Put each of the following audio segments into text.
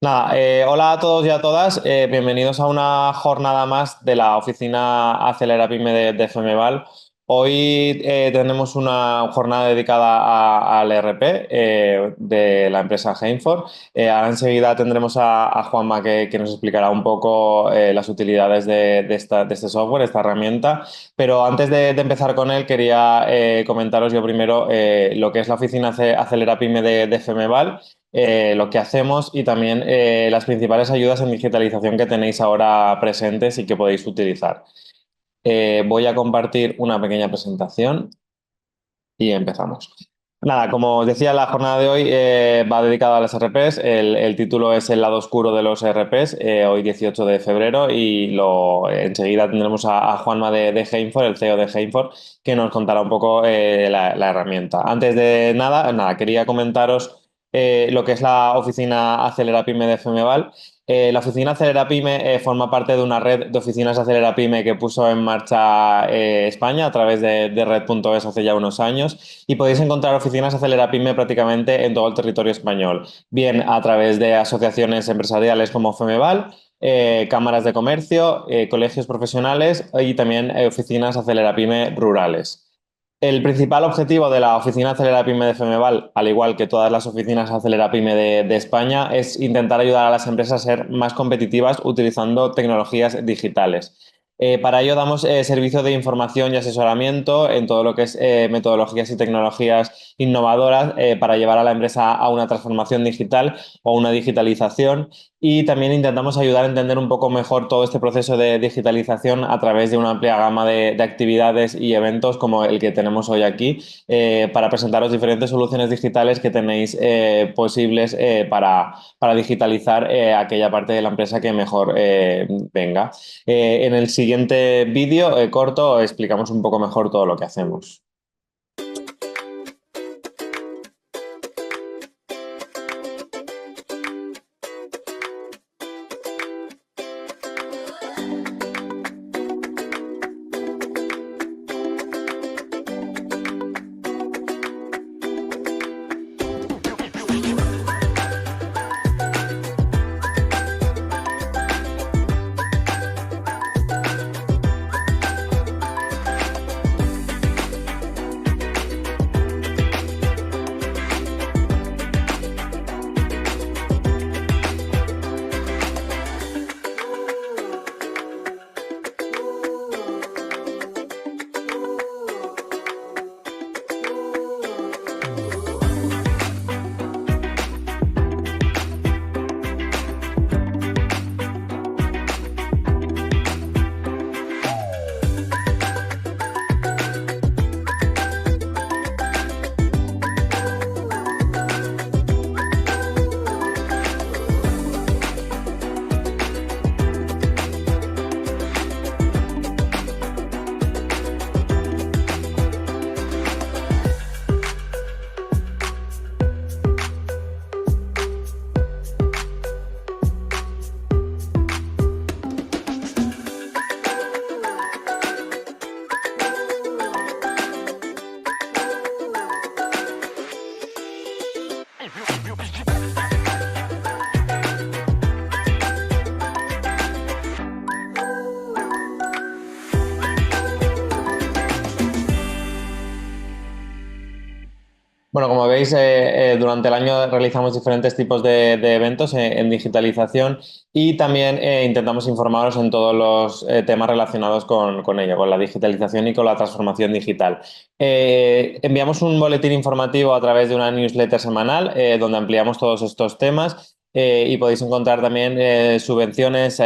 Nada, hola a todos y a todas, bienvenidos a una jornada más de la oficina Acelera Pyme de FMVAL. Hoy tenemos una jornada dedicada al ERP de la empresa Heinfor. Ahora enseguida tendremos a Juanma que nos explicará un poco las utilidades de este software, esta herramienta. Pero antes de empezar con él, quería comentaros yo primero lo que es la oficina Acelera Pyme de FMVAL, lo que hacemos y también las principales ayudas en digitalización que tenéis ahora presentes y que podéis utilizar. Voy a compartir una pequeña presentación y empezamos. Nada, como os decía, la jornada de hoy va dedicada a las RPs. El título es El lado oscuro de los RPs, hoy 18 de febrero, y enseguida tendremos a Juanma de Heinfor, el CEO de Heinfor, que nos contará un poco la herramienta. Antes de nada, quería comentaros lo que es la oficina Acelera Pyme de FMVAL. La oficina Acelera Pyme forma parte de una red de oficinas Acelera Pyme que puso en marcha España a través de Red.es hace ya unos años, y podéis encontrar oficinas Acelera Pyme prácticamente en todo el territorio español, bien a través de asociaciones empresariales como FEMEVAL, cámaras de comercio, colegios profesionales y también oficinas Acelera Pyme rurales. El principal objetivo de la oficina Acelera Pyme de FEMEVAL, al igual que todas las oficinas Acelera Pyme de España, es intentar ayudar a las empresas a ser más competitivas utilizando tecnologías digitales. Para ello damos servicio de información y asesoramiento en todo lo que es metodologías y tecnologías innovadoras para llevar a la empresa a una transformación digital o una digitalización, y también intentamos ayudar a entender un poco mejor todo este proceso de digitalización a través de una amplia gama de actividades y eventos como el que tenemos hoy aquí, para presentaros diferentes soluciones digitales que tenéis posibles para digitalizar aquella parte de la empresa que mejor venga. En el siguiente vídeo corto explicamos un poco mejor todo lo que hacemos. Bueno, como veis, durante el año realizamos diferentes tipos de eventos en digitalización, y también intentamos informaros en todos los temas relacionados con ello, con la digitalización y con la transformación digital. Enviamos un boletín informativo a través de una newsletter semanal donde ampliamos todos estos temas. Y podéis encontrar también subvenciones,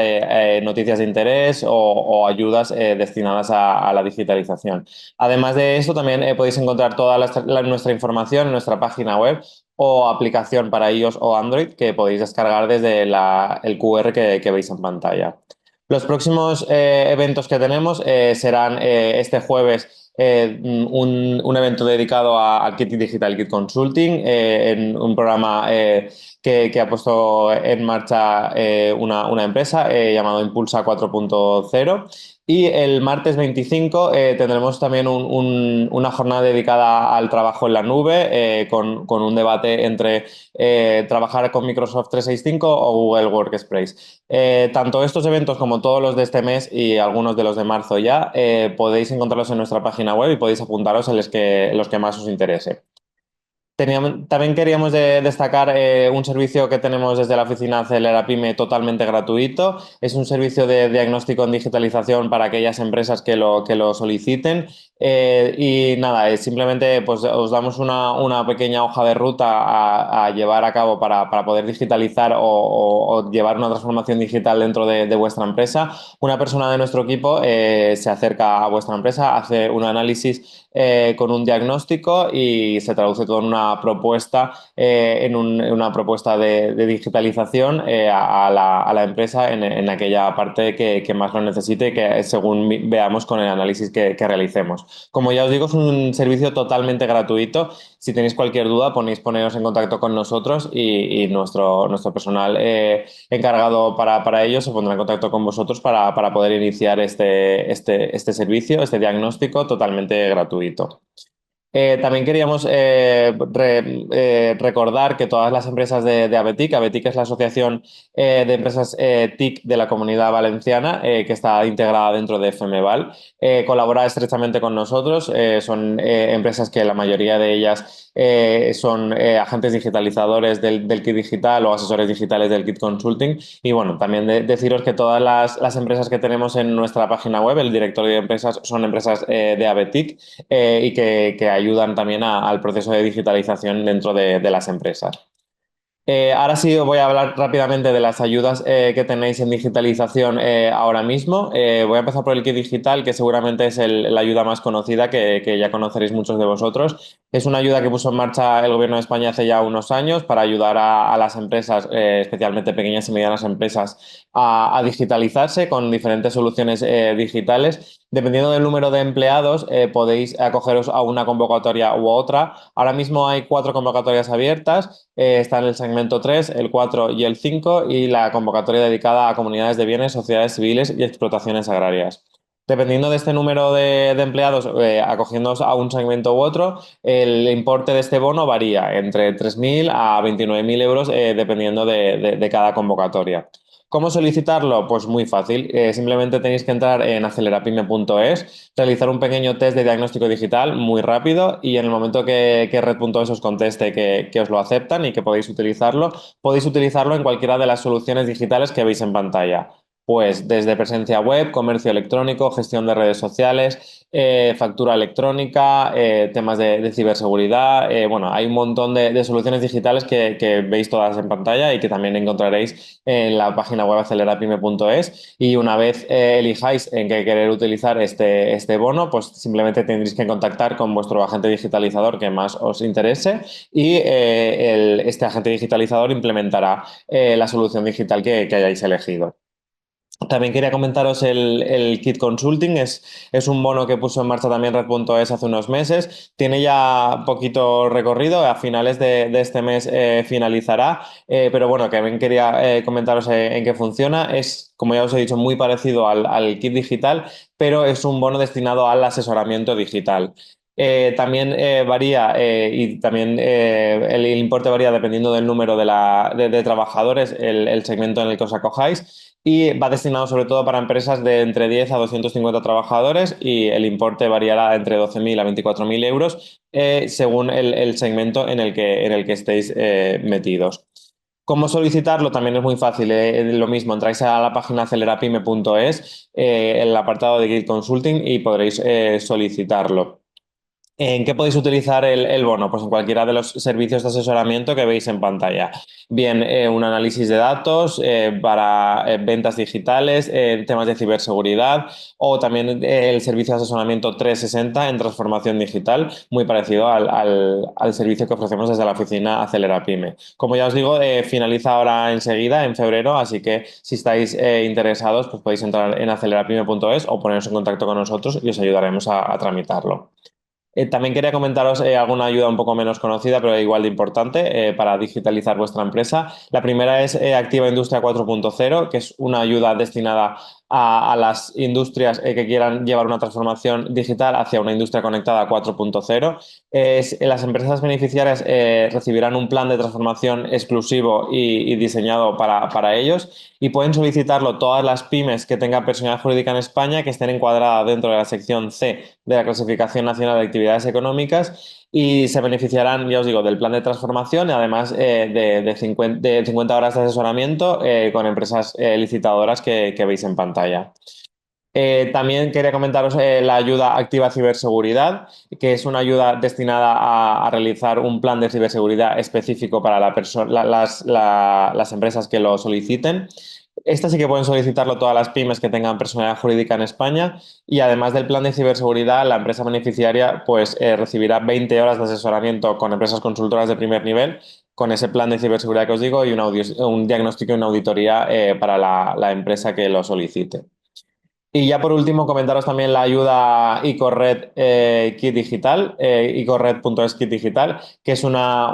noticias de interés o ayudas destinadas a la digitalización. Además de eso, también podéis encontrar toda nuestra información en nuestra página web o aplicación para iOS o Android, que podéis descargar desde el QR que veis en pantalla. Los próximos eventos que tenemos serán este jueves un evento dedicado al Kit Digital Kit Consulting, en un programa que ha puesto en marcha una empresa llamado Impulsa 4.0. Y el martes 25 tendremos también una jornada dedicada al trabajo en la nube con un debate entre trabajar con Microsoft 365 o Google Workspace. Tanto estos eventos como todos los de este mes y algunos de los de marzo ya podéis encontrarlos en nuestra página web y podéis apuntaros en los que más os interese. También queríamos destacar un servicio que tenemos desde la oficina Acelera Pyme totalmente gratuito. Es un servicio de diagnóstico en digitalización para aquellas empresas que lo soliciten. Y nada, simplemente pues, os damos una pequeña hoja de ruta a llevar a cabo para poder digitalizar o llevar una transformación digital dentro de vuestra empresa. Una persona de nuestro equipo se acerca a vuestra empresa, hace un análisis con un diagnóstico y se traduce todo en una propuesta, en una propuesta de digitalización a la empresa en aquella parte que más lo necesite, que según veamos con el análisis que realicemos. Como ya os digo, es un servicio totalmente gratuito. Si tenéis cualquier duda, poneros en contacto con nosotros y nuestro personal encargado para ello se pondrá en contacto con vosotros para poder iniciar este servicio, este diagnóstico totalmente gratuito. También queríamos recordar que todas las empresas de ABETIC, ABETIC es la asociación de empresas TIC de la Comunidad Valenciana, que está integrada dentro de FMVAL, colabora estrechamente con nosotros. Son empresas que la mayoría de ellas son agentes digitalizadores del kit digital o asesores digitales del kit consulting. Y bueno, también deciros que todas las empresas que tenemos en nuestra página web, el directorio de empresas, son empresas de ABETIC y que ayudan también al proceso de digitalización dentro de las empresas. Ahora sí os voy a hablar rápidamente de las ayudas que tenéis en digitalización ahora mismo. Voy a empezar por el kit digital, que seguramente es la ayuda más conocida que ya conoceréis muchos de vosotros. Es una ayuda que puso en marcha el Gobierno de España hace ya unos años para ayudar a las empresas, especialmente pequeñas y medianas empresas, a digitalizarse con diferentes soluciones digitales. Dependiendo del número de empleados, podéis acogeros a una convocatoria u otra. Ahora mismo hay 4 convocatorias abiertas. Está en el segmento 3, el 4 y el 5 y la convocatoria dedicada a comunidades de bienes, sociedades civiles y explotaciones agrarias. Dependiendo de este número de empleados, acogiéndoos a un segmento u otro, el importe de este bono varía entre 3.000 a 29.000 euros, dependiendo de cada convocatoria. ¿Cómo solicitarlo? Pues muy fácil. Simplemente tenéis que entrar en acelerapyme.es, realizar un pequeño test de diagnóstico digital muy rápido y en el momento que Red.es os conteste que os lo aceptan y que podéis utilizarlo en cualquiera de las soluciones digitales que veis en pantalla. Pues desde presencia web, comercio electrónico, gestión de redes sociales, factura electrónica, temas de ciberseguridad. Bueno, hay un montón de soluciones digitales que veis todas en pantalla y que también encontraréis en la página web acelerapyme.es. Y una vez elijáis en qué querer utilizar este bono, pues simplemente tendréis que contactar con vuestro agente digitalizador que más os interese y este agente digitalizador implementará la solución digital que hayáis elegido. También quería comentaros el Kit Consulting, es un bono que puso en marcha también Red.es hace unos meses, tiene ya poquito recorrido, a finales de este mes finalizará, pero bueno, que también quería comentaros en qué funciona, es, como ya os he dicho, muy parecido al Kit Digital, pero es un bono destinado al asesoramiento digital. También varía y también el importe varía dependiendo del número de trabajadores, el segmento en el que os acojáis y va destinado sobre todo para empresas de entre 10 a 250 trabajadores y el importe variará entre 12.000 a 24.000 euros según el segmento en el que estéis metidos. ¿Cómo solicitarlo? También es muy fácil, lo mismo, entráis a la página acelerapyme.es, en el apartado de Git Consulting y podréis solicitarlo. ¿En qué podéis utilizar el bono? Pues en cualquiera de los servicios de asesoramiento que veis en pantalla. Bien, un análisis de datos para ventas digitales, temas de ciberseguridad o también el servicio de asesoramiento 360 en transformación digital, muy parecido al servicio que ofrecemos desde la oficina Acelerapyme. Como ya os digo, finaliza ahora enseguida, en febrero, así que si estáis interesados, pues podéis entrar en acelerapyme.es o poneros en contacto con nosotros y os ayudaremos a tramitarlo. También quería comentaros alguna ayuda un poco menos conocida, pero igual de importante para digitalizar vuestra empresa. La primera es Activa Industria 4.0, que es una ayuda destinada a las industrias que quieran llevar una transformación digital hacia una industria conectada 4.0. Las empresas beneficiarias recibirán un plan de transformación exclusivo y diseñado para ellos y pueden solicitarlo todas las pymes que tengan personalidad jurídica en España que estén encuadradas dentro de la sección C de la Clasificación Nacional de Actividades Económicas y se beneficiarán, ya os digo, del plan de transformación y además de 50 horas de asesoramiento con empresas licitadoras que veis en pantalla. También quería comentaros la ayuda activa ciberseguridad, que es una ayuda destinada a realizar un plan de ciberseguridad específico para las empresas que lo soliciten. Esta sí que pueden solicitarlo todas las pymes que tengan personalidad jurídica en España y además del plan de ciberseguridad, la empresa beneficiaria pues recibirá 20 horas de asesoramiento con empresas consultoras de primer nivel con ese plan de ciberseguridad que os digo y un diagnóstico y una auditoría para la empresa que lo solicite. Y ya por último, comentaros también la ayuda ICORRED Kit Digital, icorred.es Kit Digital, que es una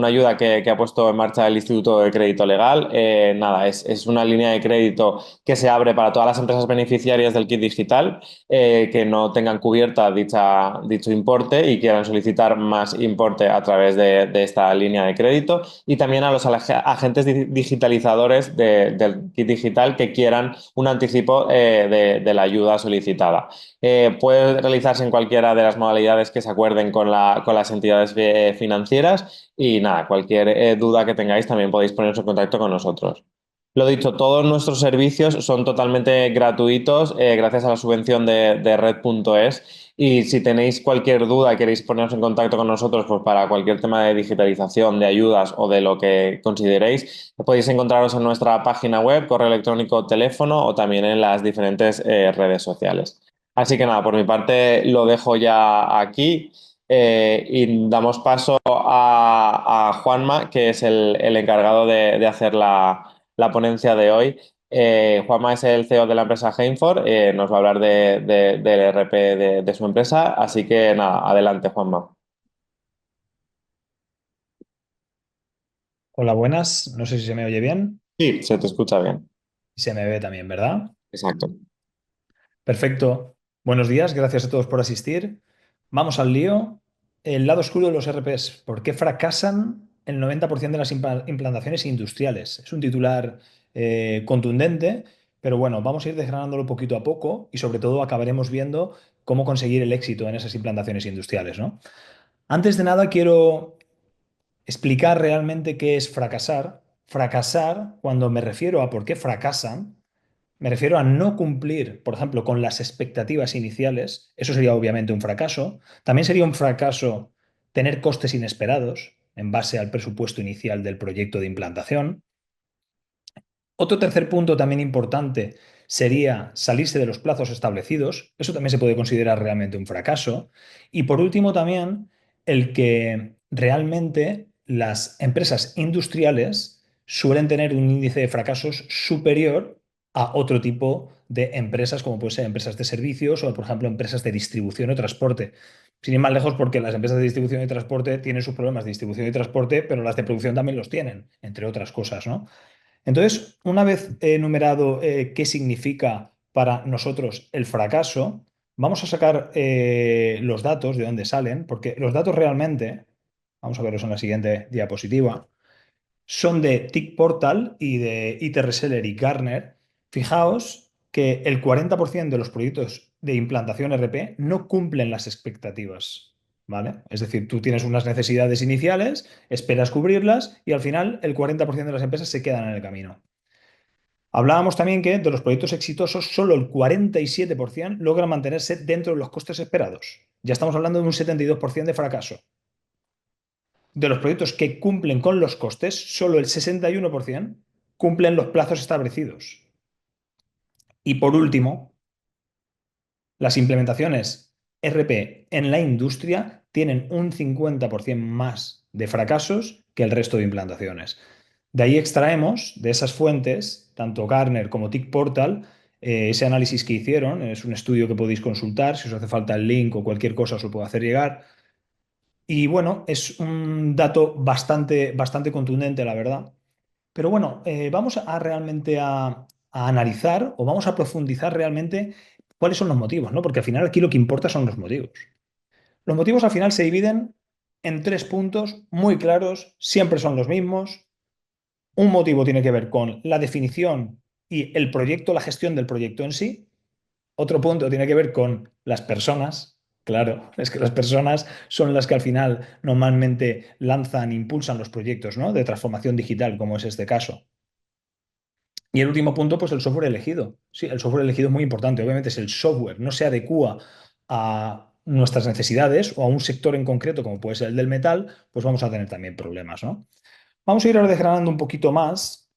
ayuda que ha puesto en marcha el Instituto de Crédito Legal. Nada, es una línea de crédito que se abre para todas las empresas beneficiarias del Kit Digital que no tengan cubierta dicho importe y quieran solicitar más importe a través de esta línea de crédito. Y también a los agentes digitalizadores del Kit Digital que quieran un anticipo de la ayuda solicitada. Puede realizarse en cualquiera de las modalidades que se acuerden con las entidades financieras y nada, cualquier duda que tengáis también podéis poneros en contacto con nosotros. Lo dicho, todos nuestros servicios son totalmente gratuitos gracias a la subvención de Red.es y si tenéis cualquier duda y queréis poneros en contacto con nosotros pues para cualquier tema de digitalización, de ayudas o de lo que consideréis, podéis encontraros en nuestra página web, correo electrónico, teléfono o también en las diferentes redes sociales. Así que nada, por mi parte lo dejo ya aquí y damos paso a Juanma, que es el encargado de hacer la ponencia de hoy. Juanma es el CEO de la empresa Heinfor, nos va a hablar del RP de su empresa, así que nada, adelante Juanma. Hola, buenas. No sé si se me oye bien. Sí, se te escucha bien. Y se me ve también, ¿verdad? Exacto. Perfecto. Buenos días, gracias a todos por asistir. Vamos al lío. El lado oscuro de los RPs. ¿Por qué fracasan el 90% de las implantaciones industriales? Es un titular contundente, pero bueno, vamos a ir desgranándolo poquito a poco y sobre todo acabaremos viendo cómo conseguir el éxito en esas implantaciones industriales, ¿no? Antes de nada, quiero explicar realmente qué es fracasar. Fracasar, cuando me refiero a por qué fracasan, me refiero a no cumplir, por ejemplo, con las expectativas iniciales. Eso sería obviamente un fracaso. También sería un fracaso tener costes inesperados en base al presupuesto inicial del proyecto de implantación. Otro tercer punto también importante sería salirse de los plazos establecidos. Eso también se puede considerar realmente un fracaso. Y por último también el que realmente las empresas industriales suelen tener un índice de fracasos superior a otro tipo de empresas, como puede ser empresas de servicios o, por ejemplo, empresas de distribución o transporte. Sin ir más lejos, porque las empresas de distribución y transporte tienen sus problemas de distribución y transporte, pero las de producción también los tienen, entre otras cosas, ¿no? Entonces, una vez enumerado qué significa para nosotros el fracaso, vamos a sacar los datos de dónde salen, porque los datos realmente, vamos a verlos en la siguiente diapositiva, son de Tick Portal y de IT Reseller y Gartner. Fijaos que el 40% de los proyectos de implantación RP no cumplen las expectativas, ¿vale? Es decir, tú tienes unas necesidades iniciales, esperas cubrirlas y al final el 40% de las empresas se quedan en el camino. Hablábamos también que de los proyectos exitosos, solo el 47% logran mantenerse dentro de los costes esperados. Ya estamos hablando de un 72% de fracaso. De los proyectos que cumplen con los costes, solo el 61% cumplen los plazos establecidos. Y por último, las implementaciones RP en la industria tienen un 50% más de fracasos que el resto de implantaciones. De ahí extraemos, de esas fuentes, tanto Gartner como Tick Portal, ese análisis que hicieron. Es un estudio que podéis consultar. Si os hace falta el link o cualquier cosa, os lo puedo hacer llegar. Y bueno, es un dato bastante, bastante contundente, la verdad. Pero bueno, vamos a realmente a a analizar o vamos a profundizar realmente cuáles son los motivos, ¿no? Porque al final aquí lo que importa son los motivos. Los motivos al final se dividen en tres puntos muy claros, siempre son los mismos. Un motivo tiene que ver con la definición y el proyecto, la gestión del proyecto en sí. Otro punto tiene que ver con las personas. Claro, es que las personas son las que al final normalmente lanzan, impulsan los proyectos, ¿no? De transformación digital, como es este caso. Y el último punto, pues el software elegido. Sí, el software elegido es muy importante. Obviamente, si el software no se adecua a nuestras necesidades o a un sector en concreto, como puede ser el del metal, pues vamos a tener también problemas, ¿no? Vamos a ir ahora desgranando un poquito más.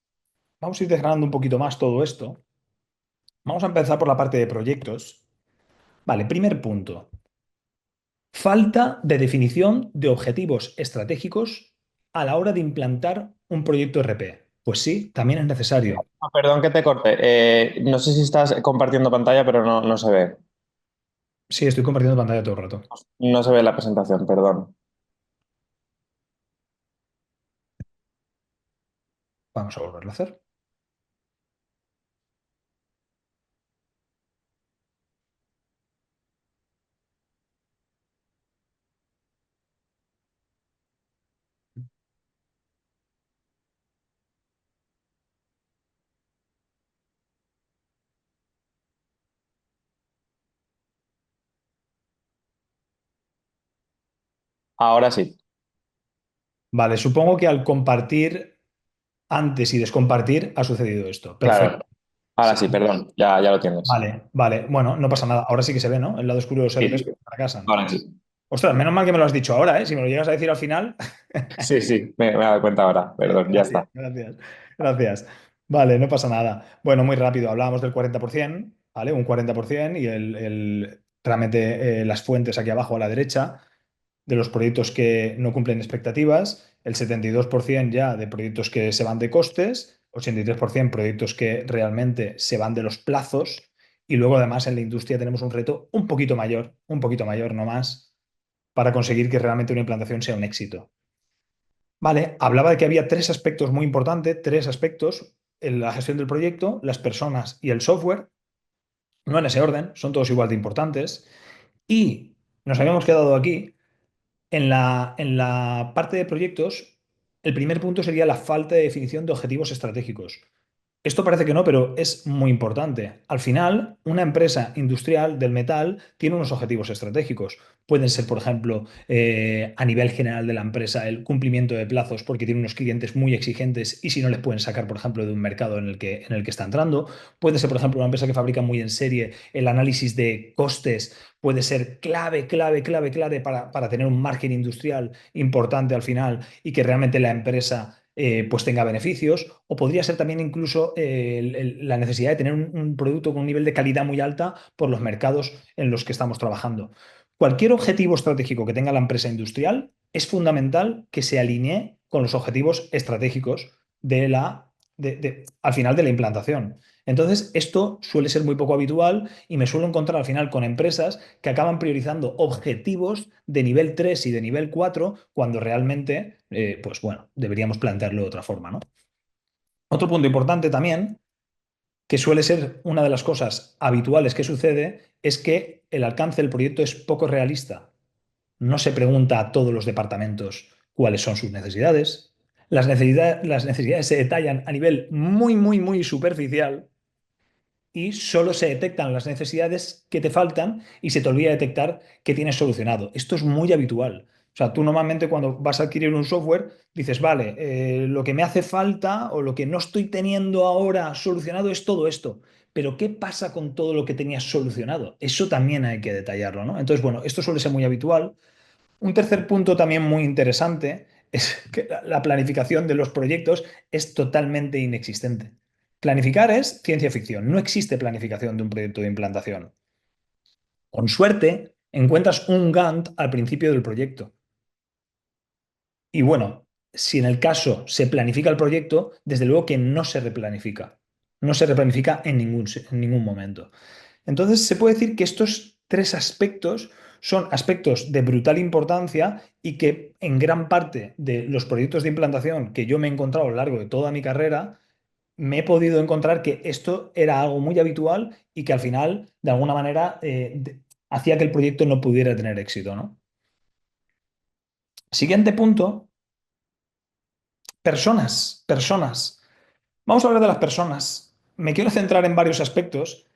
Vamos a ir desgranando un poquito más todo esto. Vamos a empezar por la parte de proyectos. Vale, primer punto. Falta de definición de objetivos estratégicos a la hora de implantar un proyecto RP. Pues sí, también es necesario. Perdón que te corte. No sé si estás compartiendo pantalla, pero no se ve. Sí, estoy compartiendo pantalla todo el rato. No se ve la presentación, perdón. Vamos a volverlo a hacer. Ahora sí, Vale, supongo que al compartir antes y descompartir ha sucedido esto. Perfecto. claro. Ahora Sí. sí, perdón. Ya lo tienes. Vale, vale. Bueno, no pasa nada. Ahora sí que se ve, ¿no? El lado oscuro de los RPs Sí, que fracasan. ahora sí. Ostras, menos mal que me lo has dicho ahora, ¿eh? Si me lo llegas a decir al final. Sí, sí, me he dado cuenta ahora. Perdón, ya Gracias, está. gracias, gracias. Vale, no pasa nada. Bueno, muy rápido, hablábamos del 40%, ¿vale? Un 40% y realmente las fuentes aquí abajo a la derecha de los proyectos que no cumplen expectativas, el 72% ya de proyectos que se van de costes, 83% proyectos que realmente se van de los plazos y luego además en la industria tenemos un reto un poquito mayor, no más, para conseguir que realmente una implantación sea un éxito. Vale, hablaba de que había tres aspectos muy importantes, tres aspectos en la gestión del proyecto, las personas y el software, no en ese orden, son todos igual de importantes. Y nos habíamos quedado aquí, en la parte de proyectos, el primer punto sería la falta de definición de objetivos estratégicos. Esto parece que no, pero es muy importante. Al final, una empresa industrial del metal tiene unos objetivos estratégicos. Pueden ser, por ejemplo, a nivel general de la empresa, el cumplimiento de plazos porque tiene unos clientes muy exigentes y si no les pueden sacar, por ejemplo, de un mercado en el que está entrando. Puede ser, por ejemplo, una empresa que fabrica muy en serie. El análisis de costes puede ser clave para tener un margen industrial importante al final y que realmente la empresa pues tenga beneficios, o podría ser también incluso la necesidad de tener un producto con un nivel de calidad muy alta por los mercados en los que estamos trabajando. Cualquier objetivo estratégico que tenga la empresa industrial es fundamental que se alinee con los objetivos estratégicos al final de la implantación. Entonces, esto suele ser muy poco habitual y me suelo encontrar al final con empresas que acaban priorizando objetivos de nivel 3 y de nivel 4 cuando realmente, pues bueno, deberíamos plantearlo de otra forma, ¿no? Otro punto importante también, que suele ser una de las cosas habituales que sucede, es que el alcance del proyecto es poco realista. No se pregunta a todos los departamentos cuáles son sus necesidades. Las necesidades se detallan a nivel muy superficial y solo se detectan las necesidades que te faltan y se te olvida detectar que tienes solucionado. Esto es muy habitual. O sea, tú normalmente cuando vas a adquirir un software dices, vale, lo que me hace falta o lo que no estoy teniendo ahora solucionado es todo esto. Pero ¿qué pasa con todo lo que tenías solucionado? Eso también hay que detallarlo, ¿no? Entonces, bueno, esto suele ser muy habitual. Un tercer punto también muy interesante es que la planificación de los proyectos es totalmente inexistente. Planificar es ciencia ficción, no existe planificación de un proyecto de implantación. Con suerte, encuentras un Gantt al principio del proyecto. Y bueno, si en el caso se planifica el proyecto, desde luego que no se replanifica. No se replanifica en ningún momento. Entonces, se puede decir que estos tres aspectos son aspectos de brutal importancia y que en gran parte de los proyectos de implantación que yo me he encontrado a lo largo de toda mi carrera me he podido encontrar que esto era algo muy habitual y que al final, de alguna manera, hacía que el proyecto no pudiera tener éxito, ¿no? Siguiente punto, personas, personas. Vamos a hablar de las personas. Me quiero centrar en varios aspectos.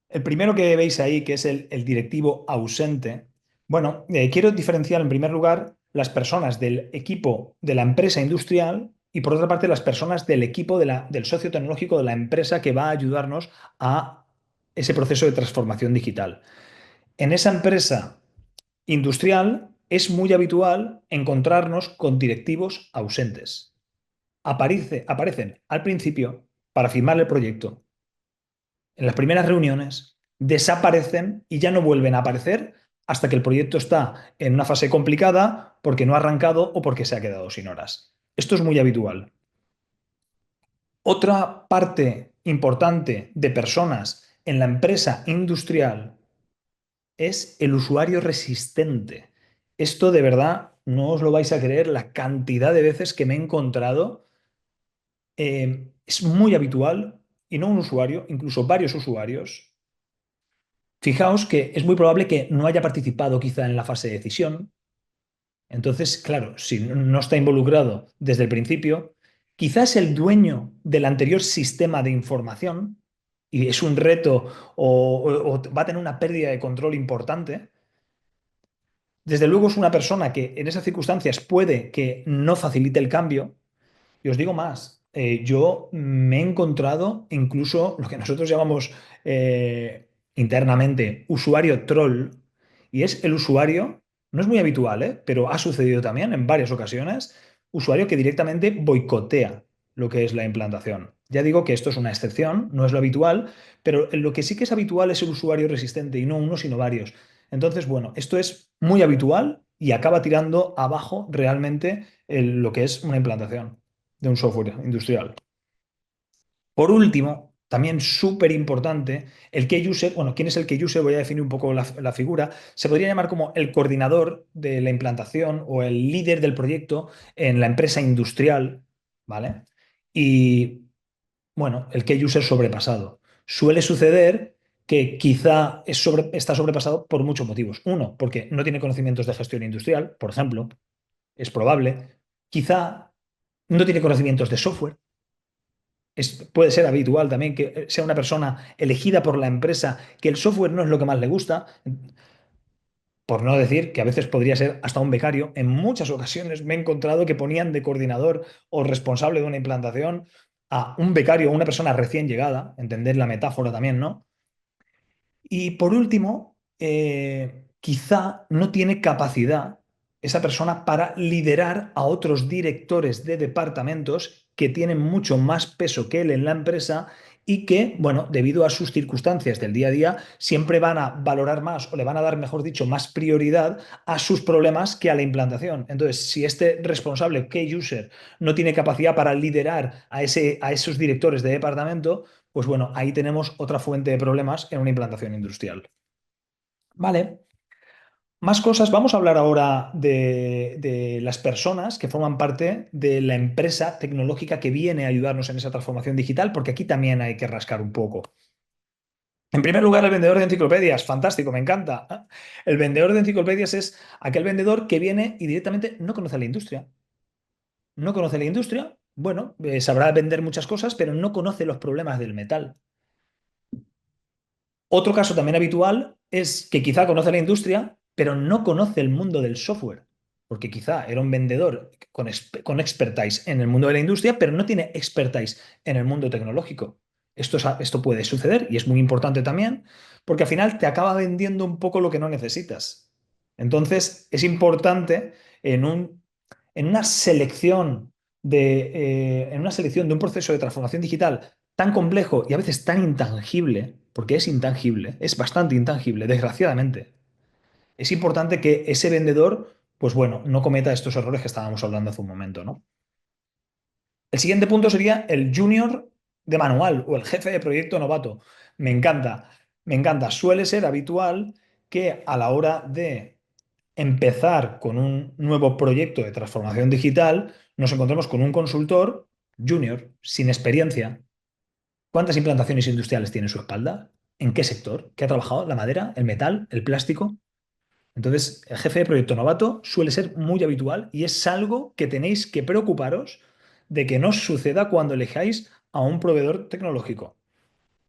El primero que veis ahí, que es el directivo ausente. Bueno, quiero diferenciar en primer lugar las personas del equipo de la empresa industrial y por otra parte las personas del equipo del socio tecnológico de la empresa que va a ayudarnos a ese proceso de transformación digital. En esa empresa industrial es muy habitual encontrarnos con directivos ausentes. Aparecen al principio para firmar el proyecto, en las primeras reuniones, desaparecen y ya no vuelven a aparecer hasta que el proyecto está en una fase complicada porque no ha arrancado o porque se ha quedado sin horas. Esto es muy habitual. Otra parte importante de personas en la empresa industrial es el usuario resistente. Esto de verdad no os lo vais a creer la cantidad de veces que me he encontrado. Es muy habitual, y no un usuario, incluso varios usuarios. Fijaos que es muy probable que no haya participado quizá en la fase de decisión. Entonces, claro, si no está involucrado desde el principio, quizás el dueño del anterior sistema de información, y es un reto o va a tener una pérdida de control importante. Desde luego es una persona que en esas circunstancias puede que no facilite el cambio. Y os digo más, yo me he encontrado incluso lo que nosotros llamamos internamente usuario troll, y es el usuario, no es muy habitual, pero ha sucedido también en varias ocasiones, usuario que directamente boicotea lo que es la implantación. Ya digo que esto es una excepción, no es lo habitual, pero lo que sí que es habitual es el usuario resistente, y no uno, sino varios. Entonces, bueno, esto es muy habitual y acaba tirando abajo realmente lo que es una implantación de un software industrial. Por último, también súper importante, el key user. Bueno, ¿quién es el key user? Voy a definir un poco la figura. Se podría llamar como el coordinador de la implantación o el líder del proyecto en la empresa industrial, ¿vale? Y bueno, el key user sobrepasado. Suele suceder que quizá está sobrepasado por muchos motivos. Uno, porque no tiene conocimientos de gestión industrial, por ejemplo, es probable. Quizá no tiene conocimientos de software. Puede ser habitual también que sea una persona elegida por la empresa, que el software no es lo que más le gusta, por no decir que a veces podría ser hasta un becario. En muchas ocasiones me he encontrado que ponían de coordinador o responsable de una implantación a un becario o una persona recién llegada, entender la metáfora también, ¿no? Y por último, quizá no tiene capacidad esa persona para liderar a otros directores de departamentos que tienen mucho más peso que él en la empresa y que, bueno, debido a sus circunstancias del día a día, siempre van a valorar más o le van a dar, mejor dicho, más prioridad a sus problemas que a la implantación. Entonces, si este responsable, key user, no tiene capacidad para liderar a esos directores de departamento, pues bueno, ahí tenemos otra fuente de problemas en una implantación industrial. Vale, más cosas. Vamos a hablar ahora de las personas que forman parte de la empresa tecnológica que viene a ayudarnos en esa transformación digital, porque aquí también hay que rascar un poco. En primer lugar, el vendedor de enciclopedias. Fantástico, me encanta. El vendedor de enciclopedias es aquel vendedor que viene y directamente no conoce la industria. No conoce la industria, bueno, sabrá vender muchas cosas, pero no conoce los problemas del metal. Otro caso también habitual es que quizá conoce la industria, pero no conoce el mundo del software, porque quizá era un vendedor con expertise en el mundo de la industria, pero no tiene expertise en el mundo tecnológico. Esto puede suceder y es muy importante también, porque al final te acaba vendiendo un poco lo que no necesitas. Entonces, es importante en en una selección en una selección de un proceso de transformación digital tan complejo y a veces tan intangible, porque es intangible, es bastante intangible, desgraciadamente. Es importante que ese vendedor, pues bueno, no cometa estos errores que estábamos hablando hace un momento, ¿no? El siguiente punto sería el junior de manual o el jefe de proyecto novato. Me encanta, me encanta. Suele ser habitual que a la hora de empezar con un nuevo proyecto de transformación digital, nos encontremos con un consultor junior, sin experiencia. ¿Cuántas implantaciones industriales tiene en su espalda? ¿En qué sector? ¿Qué ha trabajado? ¿La madera? ¿El metal? ¿El plástico? Entonces, el jefe de proyecto novato suele ser muy habitual y es algo que tenéis que preocuparos de que no os suceda cuando elijáis a un proveedor tecnológico.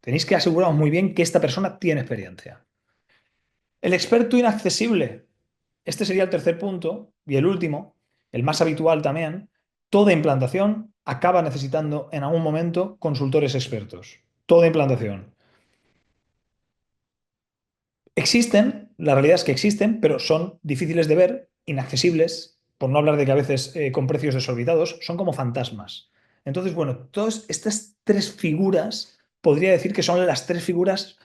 Tenéis que aseguraros muy bien que esta persona tiene experiencia. El experto inaccesible. Este sería el tercer punto y el último, el más habitual también. Toda implantación acaba necesitando en algún momento consultores expertos. Toda implantación. Existen, la realidad es que existen, pero son difíciles de ver, inaccesibles, por no hablar de que a veces con precios desorbitados, son como fantasmas. Entonces, bueno, todas estas tres figuras, podría decir que son las tres figuras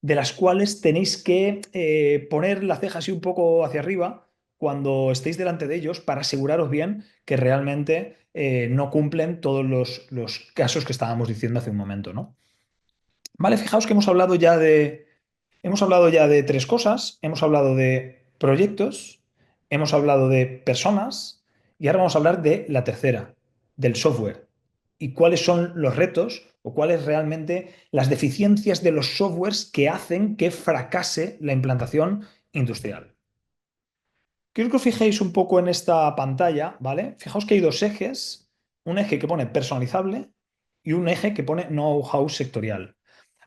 de las cuales tenéis que poner la ceja así un poco hacia arriba cuando estéis delante de ellos para aseguraros bien que realmente no cumplen todos los casos que estábamos diciendo hace un momento, ¿no? Vale, fijaos que hemos hablado ya de tres cosas. Hemos hablado de proyectos, hemos hablado de personas y ahora vamos a hablar de la tercera, del software. Y cuáles son los retos o cuáles realmente las deficiencias de los softwares que hacen que fracase la implantación industrial. Quiero que os fijéis un poco en esta pantalla, ¿vale? Fijaos que hay dos ejes, un eje que pone personalizable y un eje que pone know-how sectorial.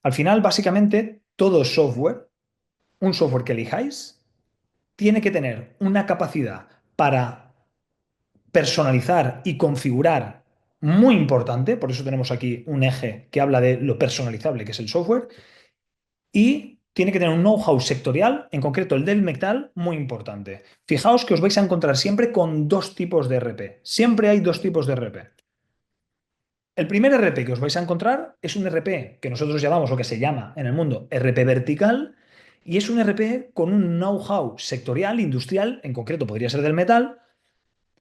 Al final, básicamente, todo software, un software que elijáis, tiene que tener una capacidad para personalizar y configurar muy importante, por eso tenemos aquí un eje que habla de lo personalizable que es el software, y tiene que tener un know-how sectorial, en concreto el del metal, muy importante. Fijaos que os vais a encontrar siempre con dos tipos de RP. Siempre hay dos tipos de RP. El primer RP que os vais a encontrar es un RP que nosotros llamamos o que se llama en el mundo RP vertical y es un RP con un know-how sectorial, industrial, en concreto podría ser del metal,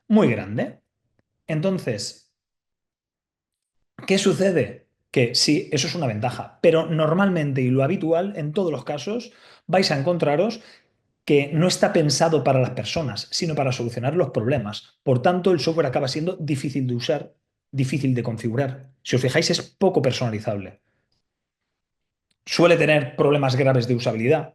muy grande. Entonces, ¿qué sucede? Que sí, eso es una ventaja, pero normalmente y lo habitual en todos los casos vais a encontraros que no está pensado para las personas, sino para solucionar los problemas. Por tanto, el software acaba siendo difícil de usar, difícil de configurar. Si os fijáis, es poco personalizable. Suele tener problemas graves de usabilidad.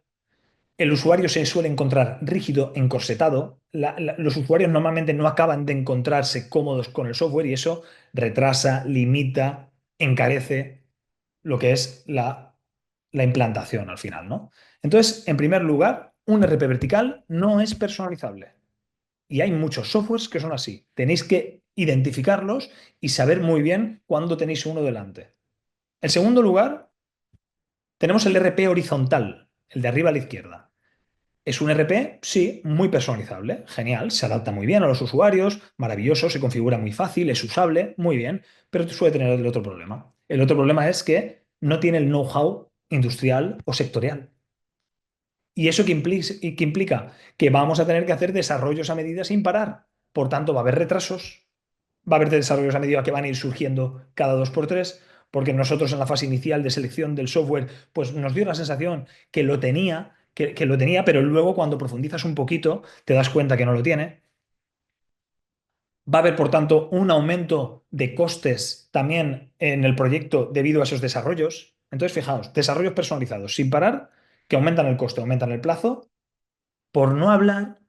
El usuario se suele encontrar rígido, encorsetado. Los usuarios normalmente no acaban de encontrarse cómodos con el software y eso retrasa, limita, encarece lo que es la implantación al final, ¿no? Entonces, en primer lugar, un RP vertical no es personalizable. Y hay muchos softwares que son así. Tenéis que identificarlos y saber muy bien cuándo tenéis uno delante. En segundo lugar, tenemos el RP horizontal, el de arriba a la izquierda. Es un RP, sí, muy personalizable, genial, se adapta muy bien a los usuarios, maravilloso, se configura muy fácil, es usable, muy bien, pero suele tener el otro problema. El otro problema es que no tiene el know-how industrial o sectorial. ¿Y eso qué implica? Que vamos a tener que hacer desarrollos a medida sin parar. Por tanto, va a haber retrasos, va a haber desarrollos a medida que van a ir surgiendo cada dos por tres, porque nosotros en la fase inicial de selección del software, pues nos dio la sensación que lo tenía, que lo tenía, pero luego cuando profundizas un poquito te das cuenta que no lo tiene. Va a haber, por tanto, un aumento de costes también en el proyecto debido a esos desarrollos. Entonces, fijaos, desarrollos personalizados sin parar, que aumentan el coste, aumentan el plazo, por no hablar,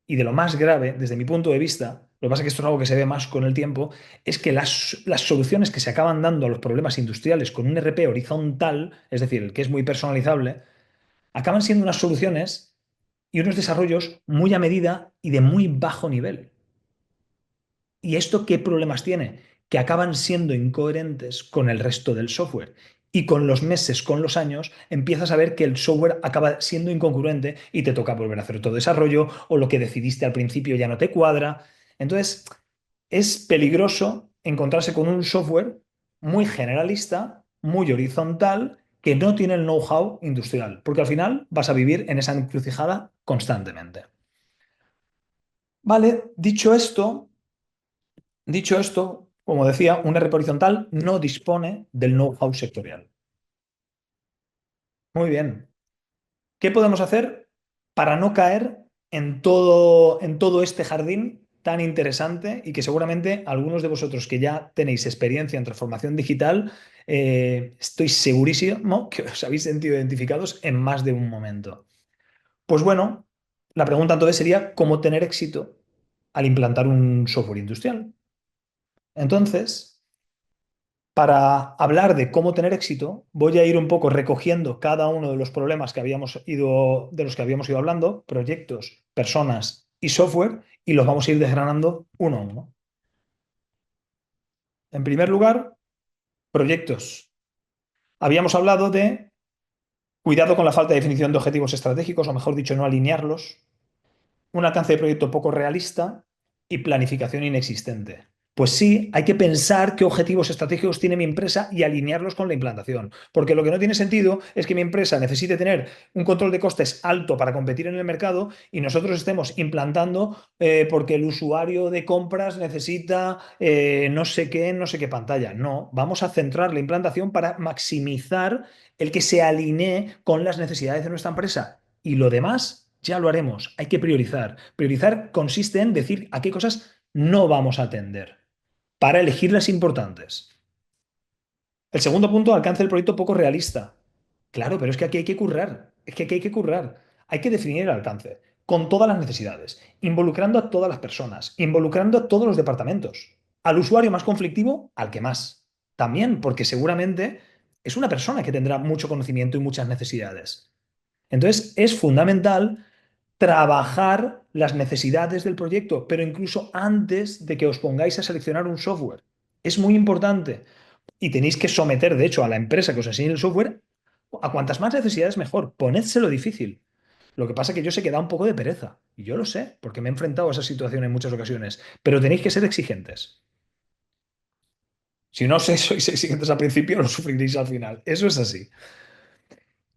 y de lo más grave, desde mi punto de vista, lo que pasa es que esto es algo que se ve más con el tiempo, es que las soluciones que se acaban dando a los problemas industriales con un RP horizontal, es decir, el que es muy personalizable, acaban siendo unas soluciones y unos desarrollos muy a medida y de muy bajo nivel. ¿Y esto qué problemas tiene? Que acaban siendo incoherentes con el resto del software. Y con los meses, con los años, empiezas a ver que el software acaba siendo incongruente y te toca volver a hacer otro desarrollo o lo que decidiste al principio ya no te cuadra. Entonces, es peligroso encontrarse con un software muy generalista, muy horizontal, que no tiene el know-how industrial, porque al final vas a vivir en esa encrucijada constantemente. Vale, dicho esto, como decía, un RP horizontal no dispone del know-how sectorial. Muy bien. ¿Qué podemos hacer para no caer en todo este jardín tan interesante y que seguramente algunos de vosotros que ya tenéis experiencia en transformación digital, estoy segurísimo que os habéis sentido identificados en más de un momento. Pues bueno, la pregunta entonces sería cómo tener éxito al implantar un software industrial. Entonces, para hablar de cómo tener éxito, voy a ir un poco recogiendo cada uno de los problemas de los que habíamos ido hablando, proyectos, personas y software, y los vamos a ir desgranando uno a uno. En primer lugar, proyectos. Habíamos hablado de cuidado con la falta de definición de objetivos estratégicos, o mejor dicho, no alinearlos, un alcance de proyecto poco realista y planificación inexistente. Pues sí, hay que pensar qué objetivos estratégicos tiene mi empresa y alinearlos con la implantación. Porque lo que no tiene sentido es que mi empresa necesite tener un control de costes alto para competir en el mercado y nosotros estemos implantando porque el usuario de compras necesita no sé qué pantalla. No, vamos a centrar la implantación para maximizar el que se alinee con las necesidades de nuestra empresa. Y lo demás ya lo haremos. Hay que priorizar. Priorizar consiste en decir a qué cosas no vamos a atender para elegir las importantes. El segundo punto, alcance del proyecto poco realista. Claro, pero es que aquí hay que currar. Es que aquí hay que currar. Hay que definir el alcance con todas las necesidades, involucrando a todas las personas, involucrando a todos los departamentos. Al usuario más conflictivo, al que más. También, porque seguramente es una persona que tendrá mucho conocimiento y muchas necesidades. Entonces, es fundamental trabajar las necesidades del proyecto, pero incluso antes de que os pongáis a seleccionar un software. Es muy importante y tenéis que someter, de hecho, a la empresa que os enseñe el software a cuantas más necesidades mejor. Ponédselo difícil. Lo que pasa es que yo sé que da un poco de pereza. Y yo lo sé, porque me he enfrentado a esa situación en muchas ocasiones. Pero tenéis que ser exigentes. Si no sois exigentes al principio, lo sufriréis al final. Eso es así.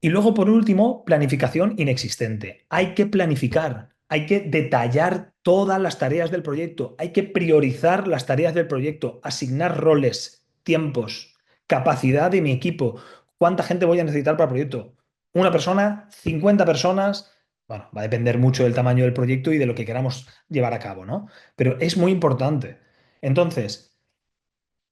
Y luego, por último, planificación inexistente. Hay que planificar, hay que detallar todas las tareas del proyecto, hay que priorizar las tareas del proyecto, asignar roles, tiempos, capacidad de mi equipo, cuánta gente voy a necesitar para el proyecto. Una persona, 50 personas, bueno, va a depender mucho del tamaño del proyecto y de lo que queramos llevar a cabo, ¿no? Pero es muy importante. Entonces,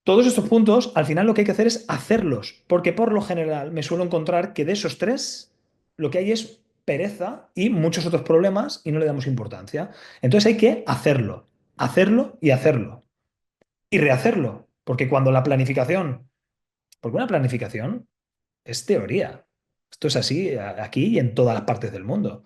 todos estos puntos, al final lo que hay que hacer es hacerlos, porque por lo general me suelo encontrar que de esos tres, lo que hay es pereza y muchos otros problemas y no le damos importancia. Entonces hay que hacerlo, hacerlo y hacerlo. Y rehacerlo, porque cuando la planificación, porque una planificación es teoría. Esto es así aquí y en todas las partes del mundo.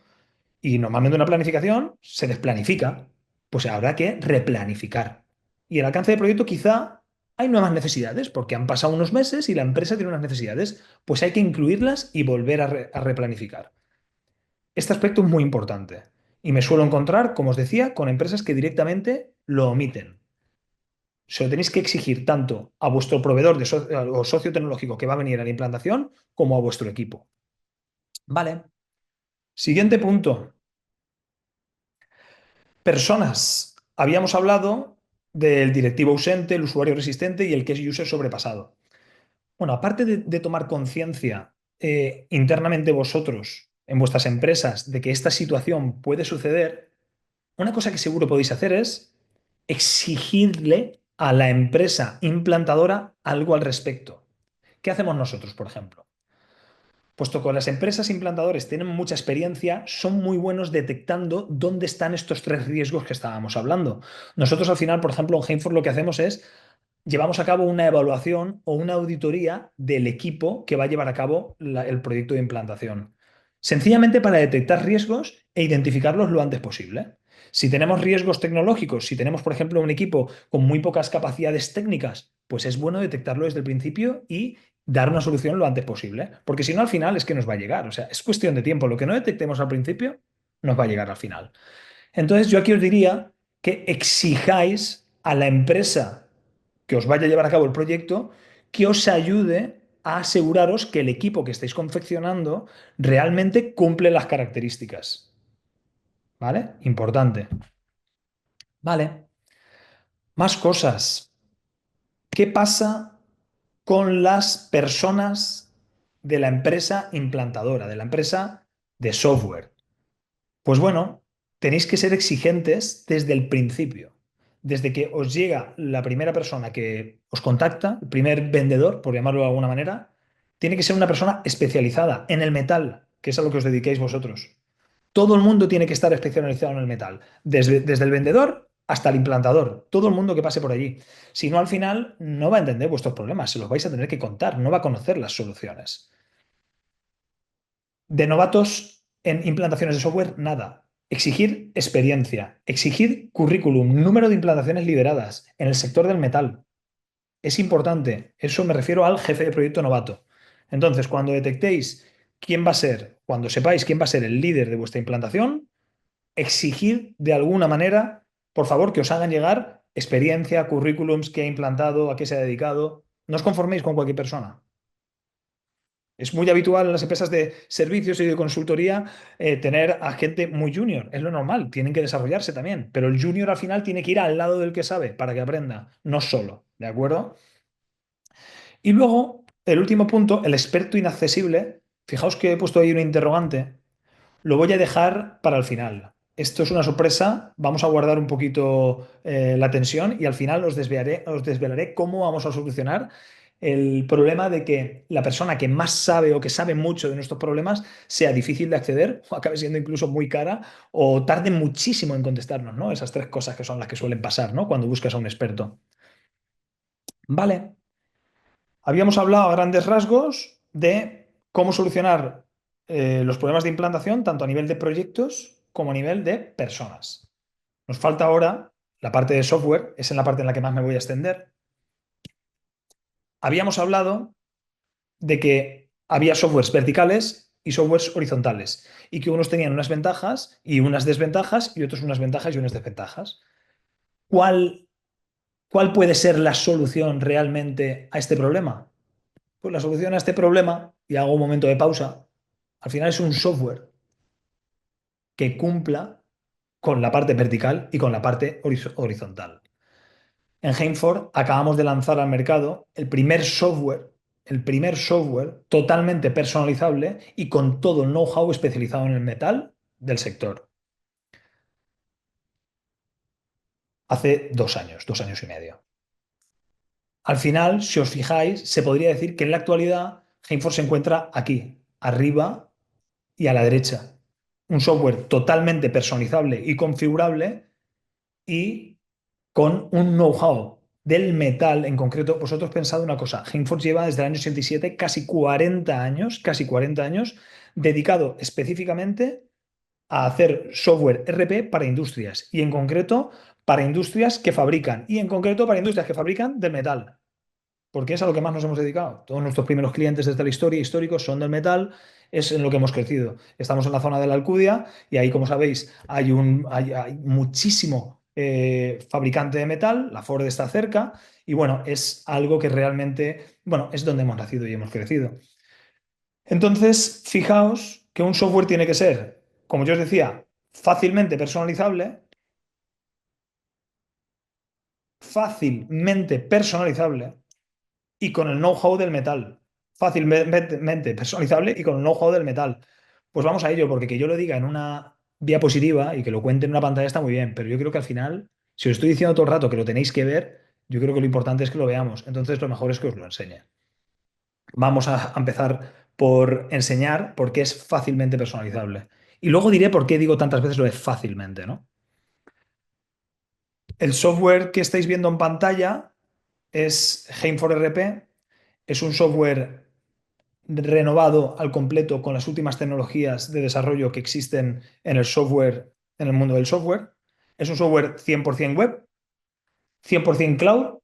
Y normalmente una planificación se desplanifica, pues habrá que replanificar. Y el alcance del proyecto quizá hay nuevas necesidades, porque han pasado unos meses y la empresa tiene unas necesidades, pues hay que incluirlas y volver a replanificar. Este aspecto es muy importante y me suelo encontrar, como os decía, con empresas que directamente lo omiten. Se lo tenéis que exigir tanto a vuestro proveedor o socio tecnológico que va a venir a la implantación como a vuestro equipo. Vale. Siguiente punto. Personas. Habíamos hablado del directivo ausente, el usuario resistente y el case user sobrepasado. Bueno, aparte de tomar conciencia internamente vosotros en vuestras empresas de que esta situación puede suceder, una cosa que seguro podéis hacer es exigirle a la empresa implantadora algo al respecto. ¿Qué hacemos nosotros, por ejemplo? Puesto que las empresas implantadoras tienen mucha experiencia, son muy buenos detectando dónde están estos tres riesgos que estábamos hablando. Nosotros al final, por ejemplo, en Hainfor lo que hacemos es llevamos a cabo una evaluación o una auditoría del equipo que va a llevar a cabo el proyecto de implantación. Sencillamente para detectar riesgos e identificarlos lo antes posible. Si tenemos riesgos tecnológicos, si tenemos, por ejemplo, un equipo con muy pocas capacidades técnicas, pues es bueno detectarlo desde el principio y dar una solución lo antes posible. Porque si no, al final es que nos va a llegar. O sea, es cuestión de tiempo. Lo que no detectemos al principio nos va a llegar al final. Entonces, yo aquí os diría que exijáis a la empresa que os vaya a llevar a cabo el proyecto que os ayude a aseguraros que el equipo que estáis confeccionando realmente cumple las características. ¿Vale? Importante. Vale. Más cosas. ¿Qué pasa con las personas de la empresa implantadora, de la empresa de software? Pues bueno, tenéis que ser exigentes desde el principio. desde que os llega la primera persona que os contacta, el primer vendedor, por llamarlo de alguna manera, tiene que ser una persona especializada en el metal, que es a lo que os dediquéis vosotros. Todo el mundo tiene que estar especializado en el metal, desde el vendedor hasta el implantador, todo el mundo que pase por allí. Si no, al final no va a entender vuestros problemas, se los vais a tener que contar, no va a conocer las soluciones. De novatos en implantaciones de software, nada. Exigir experiencia, exigir currículum, número de implantaciones lideradas en el sector del metal. Es importante. Eso me refiero al jefe de proyecto novato. Entonces, cuando detectéis quién va a ser, cuando sepáis quién va a ser el líder de vuestra implantación, exigir de alguna manera, por favor, que os hagan llegar experiencia, currículums, qué ha implantado, a qué se ha dedicado. No os conforméis con cualquier persona. Es muy habitual en las empresas de servicios y de consultoría tener a gente muy junior. Es lo normal, tienen que desarrollarse también. Pero el junior al final tiene que ir al lado del que sabe para que aprenda, no solo. ¿De acuerdo? Y luego, el último punto, el experto inaccesible. Fijaos que he puesto ahí una interrogante. Lo voy a dejar para el final. Esto es una sorpresa. Vamos a guardar un poquito la tensión y al final os desvelaré cómo vamos a solucionar el problema de que la persona que más sabe o que sabe mucho de nuestros problemas sea difícil de acceder o acabe siendo incluso muy cara o tarde muchísimo en contestarnos, ¿no? Esas tres cosas que son las que suelen pasar, ¿no? Cuando buscas a un experto. Vale. Habíamos hablado a grandes rasgos de cómo solucionar los problemas de implantación, tanto a nivel de proyectos como a nivel de personas. Nos falta ahora la parte de software, es en la parte en la que más me voy a extender. Habíamos hablado de que había softwares verticales y softwares horizontales y que unos tenían unas ventajas y unas desventajas y otros unas ventajas y unas desventajas. ¿Cuál, cuál puede ser la solución realmente a este problema? Pues la solución a este problema, y hago un momento de pausa, al final es un software que cumpla con la parte vertical y con la parte horizontal. En Hainford acabamos de lanzar al mercado el primer software totalmente personalizable y con todo el know-how especializado en el metal del sector. Hace 2 años, 2 años y medio. Al final, si os fijáis, se podría decir que en la actualidad Hainford se encuentra aquí, arriba y a la derecha. Un software totalmente personalizable y configurable y con un know-how del metal en concreto. Vosotros pensad una cosa, Hainford lleva desde el año 87 casi 40 años, dedicado específicamente a hacer software RP para industrias y en concreto para industrias que fabrican y en concreto para industrias que fabrican del metal porque es a lo que más nos hemos dedicado. Todos nuestros primeros clientes desde la historia históricos son del metal, es en lo que hemos crecido. Estamos en la zona de la Alcudia y ahí, como sabéis, hay muchísimo fabricante de metal, la Ford está cerca y bueno, es algo que realmente, bueno, es donde hemos nacido y hemos crecido. Entonces, fijaos que un software tiene que ser, como yo os decía, fácilmente personalizable y con el know-how del metal. Fácilmente personalizable y con el know-how del metal. Pues vamos a ello, porque que yo lo diga en una diapositiva y que lo cuente en una pantalla está muy bien, pero yo creo que al final, si os estoy diciendo todo el rato que lo tenéis que ver, yo creo que lo importante es que lo veamos. Entonces, lo mejor es que os lo enseñe. Vamos a empezar por enseñar por qué es fácilmente personalizable. Y luego diré por qué digo tantas veces lo de fácilmente, ¿no? El software que estáis viendo en pantalla es Hainfor RP. Es un software renovado al completo con las últimas tecnologías de desarrollo que existen en el software, en el mundo del software. Es un software 100% web, 100% cloud.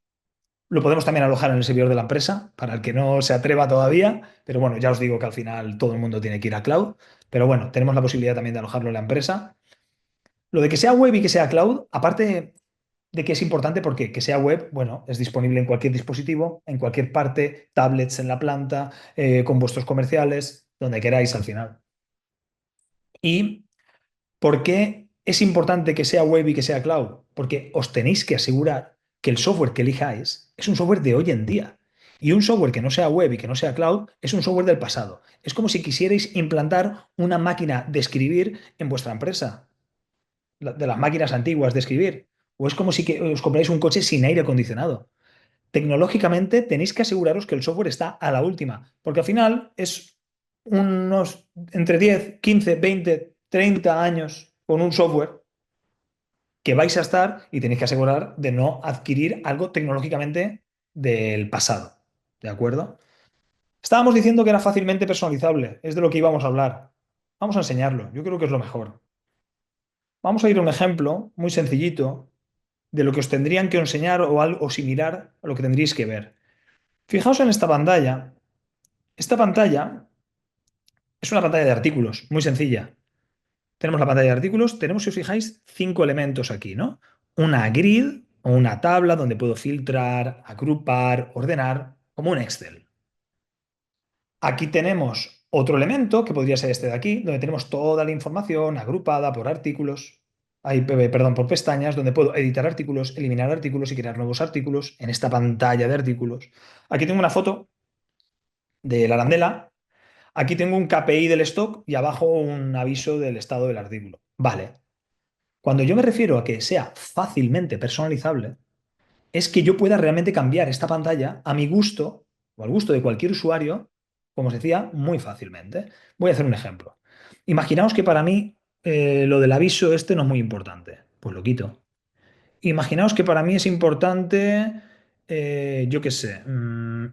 Lo podemos también alojar en el servidor de la empresa, para el que no se atreva todavía, pero bueno, ya os digo que al final todo el mundo tiene que ir a cloud, pero bueno, tenemos la posibilidad también de alojarlo en la empresa. Lo de que sea web y que sea cloud, aparte de que es importante porque que sea web, bueno, es disponible en cualquier dispositivo, en cualquier parte, tablets en la planta, con vuestros comerciales, donde queráis al final. ¿Y por qué es importante que sea web y que sea cloud? Porque os tenéis que asegurar que el software que elijáis es un software de hoy en día. Y un software que no sea web y que no sea cloud es un software del pasado. Es como si quisierais implantar una máquina de escribir en vuestra empresa, de las máquinas antiguas de escribir. O es como si os compráis un coche sin aire acondicionado. Tecnológicamente tenéis que aseguraros que el software está a la última, porque al final es unos entre 10, 15, 20, 30 años con un software que vais a estar y tenéis que asegurar de no adquirir algo tecnológicamente del pasado. ¿De acuerdo? Estábamos diciendo que era fácilmente personalizable, es de lo que íbamos a hablar. Vamos a enseñarlo, yo creo que es lo mejor. Vamos a ir a un ejemplo muy sencillito de lo que os tendrían que enseñar o algo similar a lo que tendríais que ver. Fijaos en esta pantalla. Esta pantalla es una pantalla de artículos, muy sencilla. Tenemos la pantalla de artículos, tenemos, si os fijáis, 5 elementos aquí, ¿no? Una grid o una tabla donde puedo filtrar, agrupar, ordenar, como un Excel. Aquí tenemos otro elemento, que podría ser este de aquí, donde tenemos toda la información agrupada por artículos, perdón, por pestañas, donde puedo editar artículos, eliminar artículos y crear nuevos artículos en esta pantalla de artículos. Aquí tengo una foto de la arandela. Aquí tengo un KPI del stock y abajo un aviso del estado del artículo. Vale. Cuando yo me refiero a que sea fácilmente personalizable, es que yo pueda realmente cambiar esta pantalla a mi gusto o al gusto de cualquier usuario, como os decía, muy fácilmente. Voy a hacer un ejemplo. Imaginaos que para mí lo del aviso este no es muy importante. Pues lo quito. Imaginaos que para mí es importante, yo qué sé, un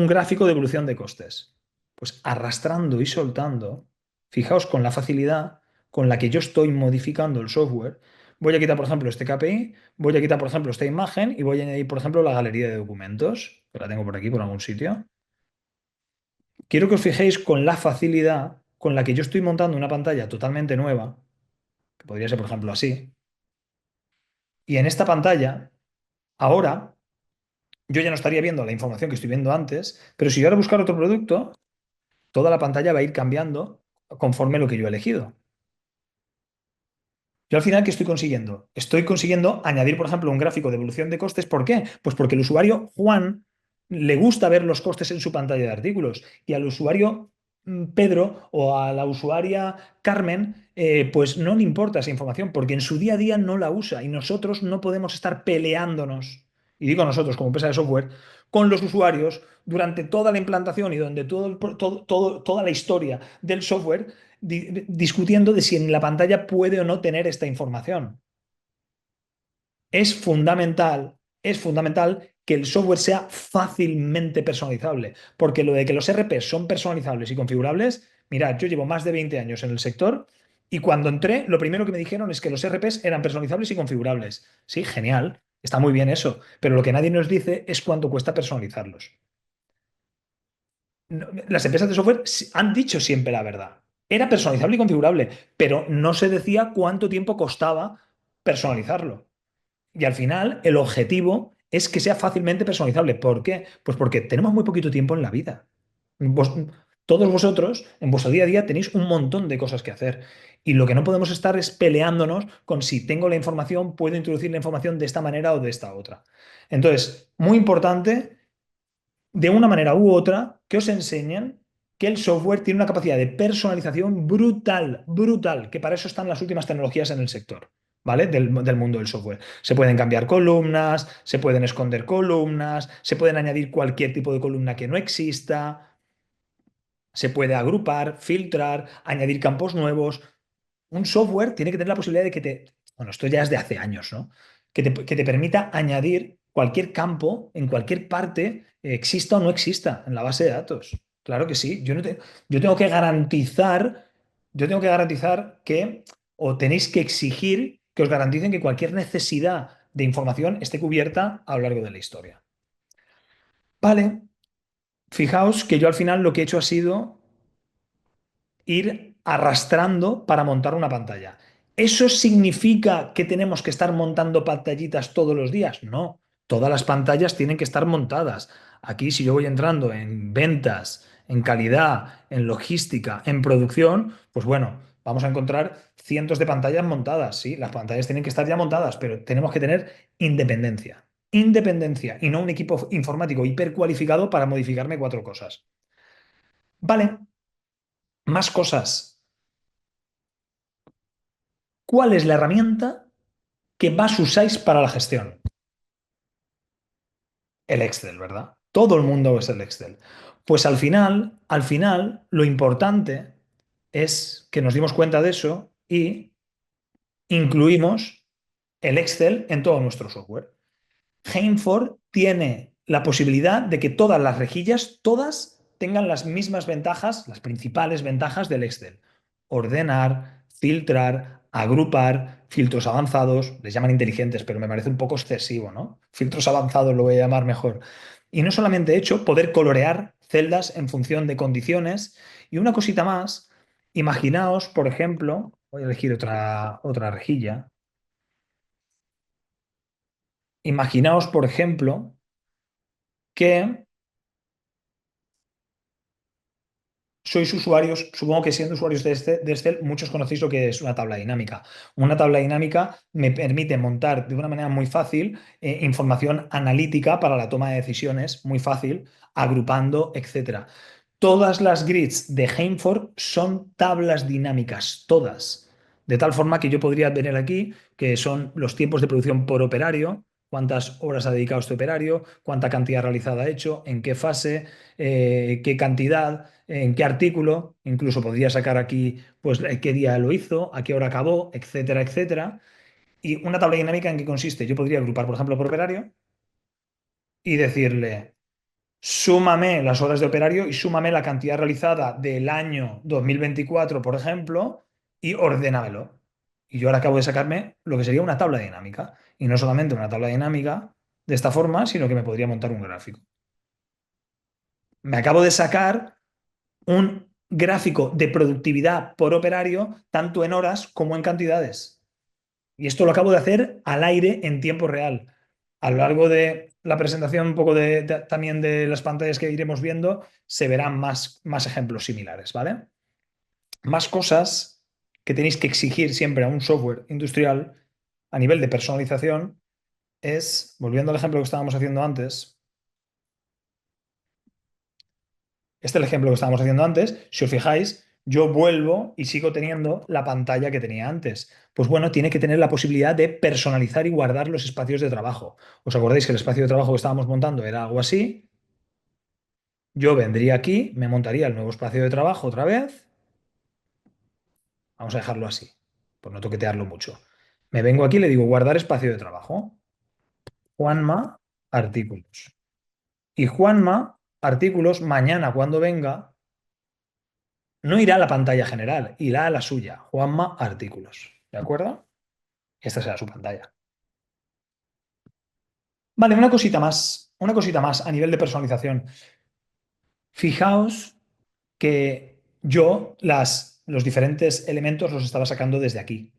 gráfico de evolución de costes. Pues arrastrando y soltando, fijaos con la facilidad con la que yo estoy modificando el software. Voy a quitar, por ejemplo, este KPI, voy a quitar, por ejemplo, esta imagen y voy a añadir, por ejemplo, la galería de documentos, que la tengo por aquí, por algún sitio. Quiero que os fijéis con la facilidad con la que yo estoy montando una pantalla totalmente nueva, que podría ser, por ejemplo, así. Y en esta pantalla, ahora yo ya no estaría viendo la información que estoy viendo antes, pero si yo ahora buscar otro producto, toda la pantalla va a ir cambiando conforme lo que yo he elegido. Yo al final, ¿qué estoy consiguiendo? Estoy consiguiendo añadir, por ejemplo, un gráfico de evolución de costes. ¿Por qué? Pues porque el usuario Juan le gusta ver los costes en su pantalla de artículos y al usuario Pedro o a la usuaria Carmen, pues no le importa esa información porque en su día a día no la usa y nosotros no podemos estar peleándonos, y digo nosotros como empresa de software, con los usuarios durante toda la implantación y donde toda la historia del software discutiendo de si en la pantalla puede o no tener esta información. Es fundamental, es fundamental que el software sea fácilmente personalizable, porque lo de que los RPs son personalizables y configurables, mirad, yo llevo más de 20 años en el sector y cuando entré, lo primero que me dijeron es que los RPs eran personalizables y configurables. Sí, genial, está muy bien eso, pero lo que nadie nos dice es cuánto cuesta personalizarlos. Las empresas de software han dicho siempre la verdad. Era personalizable y configurable, pero no se decía cuánto tiempo costaba personalizarlo. Y al final, el objetivo es que sea fácilmente personalizable. ¿Por qué? Pues porque tenemos muy poquito tiempo en la vida. Vos- Todos vosotros, en vuestro día a día, tenéis un montón de cosas que hacer. Y lo que no podemos estar es peleándonos con si tengo la información, puedo introducir la información de esta manera o de esta otra. Entonces, muy importante de una manera u otra, que os enseñen que el software tiene una capacidad de personalización brutal, brutal, que para eso están las últimas tecnologías en el sector, ¿vale? Del mundo del software. Se pueden cambiar columnas, se pueden esconder columnas, se pueden añadir cualquier tipo de columna que no exista, se puede agrupar, filtrar, añadir campos nuevos. Un software tiene que tener la posibilidad de que bueno, esto ya es de hace años, ¿no? Que te permita añadir cualquier campo en cualquier parte, exista o no exista en la base de datos. Claro que sí. Yo tengo que garantizar, yo tengo que garantizar que, o tenéis que exigir que os garanticen que cualquier necesidad de información esté cubierta a lo largo de la historia. Vale, fijaos que yo al final lo que he hecho ha sido ir arrastrando para montar una pantalla. ¿Eso significa que tenemos que estar montando pantallitas todos los días? No, todas las pantallas tienen que estar montadas. Aquí, si yo voy entrando en ventas, en calidad, en logística, en producción, pues bueno, vamos a encontrar cientos de pantallas montadas. Sí, las pantallas tienen que estar ya montadas, pero tenemos que tener independencia. Independencia y no un equipo informático hipercualificado para modificarme 4 cosas. Vale, más cosas. ¿Cuál es la herramienta? ¿qué más usáis para la gestión? El Excel, ¿verdad? Todo el mundo usa el Excel. Pues al final, lo importante es que nos dimos cuenta de eso y incluimos el Excel en todo nuestro software. Hainford tiene la posibilidad de que todas las rejillas, todas tengan las mismas ventajas, las principales ventajas del Excel. Ordenar, filtrar, agrupar, filtros avanzados, les llaman inteligentes, pero me parece un poco excesivo, ¿no? Filtros avanzados lo voy a llamar mejor. Y no solamente hecho, poder colorear celdas en función de condiciones. Y una cosita más, imaginaos, por ejemplo, voy a elegir otra rejilla. Imaginaos, por ejemplo, que sois usuarios, supongo que siendo usuarios de Excel, muchos conocéis lo que es una tabla dinámica. Una tabla dinámica me permite montar de una manera muy fácil información analítica para la toma de decisiones, muy fácil, agrupando, etcétera. Todas las grids de Hainford son tablas dinámicas, todas. De tal forma que yo podría ver aquí que son los tiempos de producción por operario, cuántas horas ha dedicado este operario, cuánta cantidad realizada ha hecho, en qué fase, qué cantidad, en qué artículo. Incluso podría sacar aquí pues, qué día lo hizo, a qué hora acabó, etcétera, etcétera. Y una tabla dinámica en qué consiste. Yo podría agrupar, por ejemplo, por operario y decirle súmame las horas de operario y súmame la cantidad realizada del año 2024, por ejemplo, y ordénamelo. Y yo ahora acabo de sacarme lo que sería una tabla dinámica. Y no solamente una tabla dinámica de esta forma, sino que me podría montar un gráfico. Me acabo de sacar un gráfico de productividad por operario, tanto en horas como en cantidades. Y esto lo acabo de hacer al aire en tiempo real. A lo largo de la presentación, un poco también de las pantallas que iremos viendo, se verán más ejemplos similares, ¿vale? Más cosas que tenéis que exigir siempre a un software industrial a nivel de personalización es, volviendo al ejemplo que estábamos haciendo antes, este es el ejemplo que estábamos haciendo antes. Si os fijáis, yo vuelvo y sigo teniendo la pantalla que tenía antes. Pues bueno, tiene que tener la posibilidad de personalizar y guardar los espacios de trabajo. ¿Os acordáis que el espacio de trabajo que estábamos montando era algo así? Yo vendría aquí, me montaría el nuevo espacio de trabajo otra vez. Vamos a dejarlo así, por no toquetearlo mucho. Me vengo aquí y le digo guardar espacio de trabajo. Juanma, artículos. Y Juanma, artículos, mañana cuando venga, no irá a la pantalla general, irá a la suya, Juanma Artículos. ¿De acuerdo? Esta será su pantalla. Vale, una cosita más a nivel de personalización. Fijaos que yo los diferentes elementos los estaba sacando desde aquí.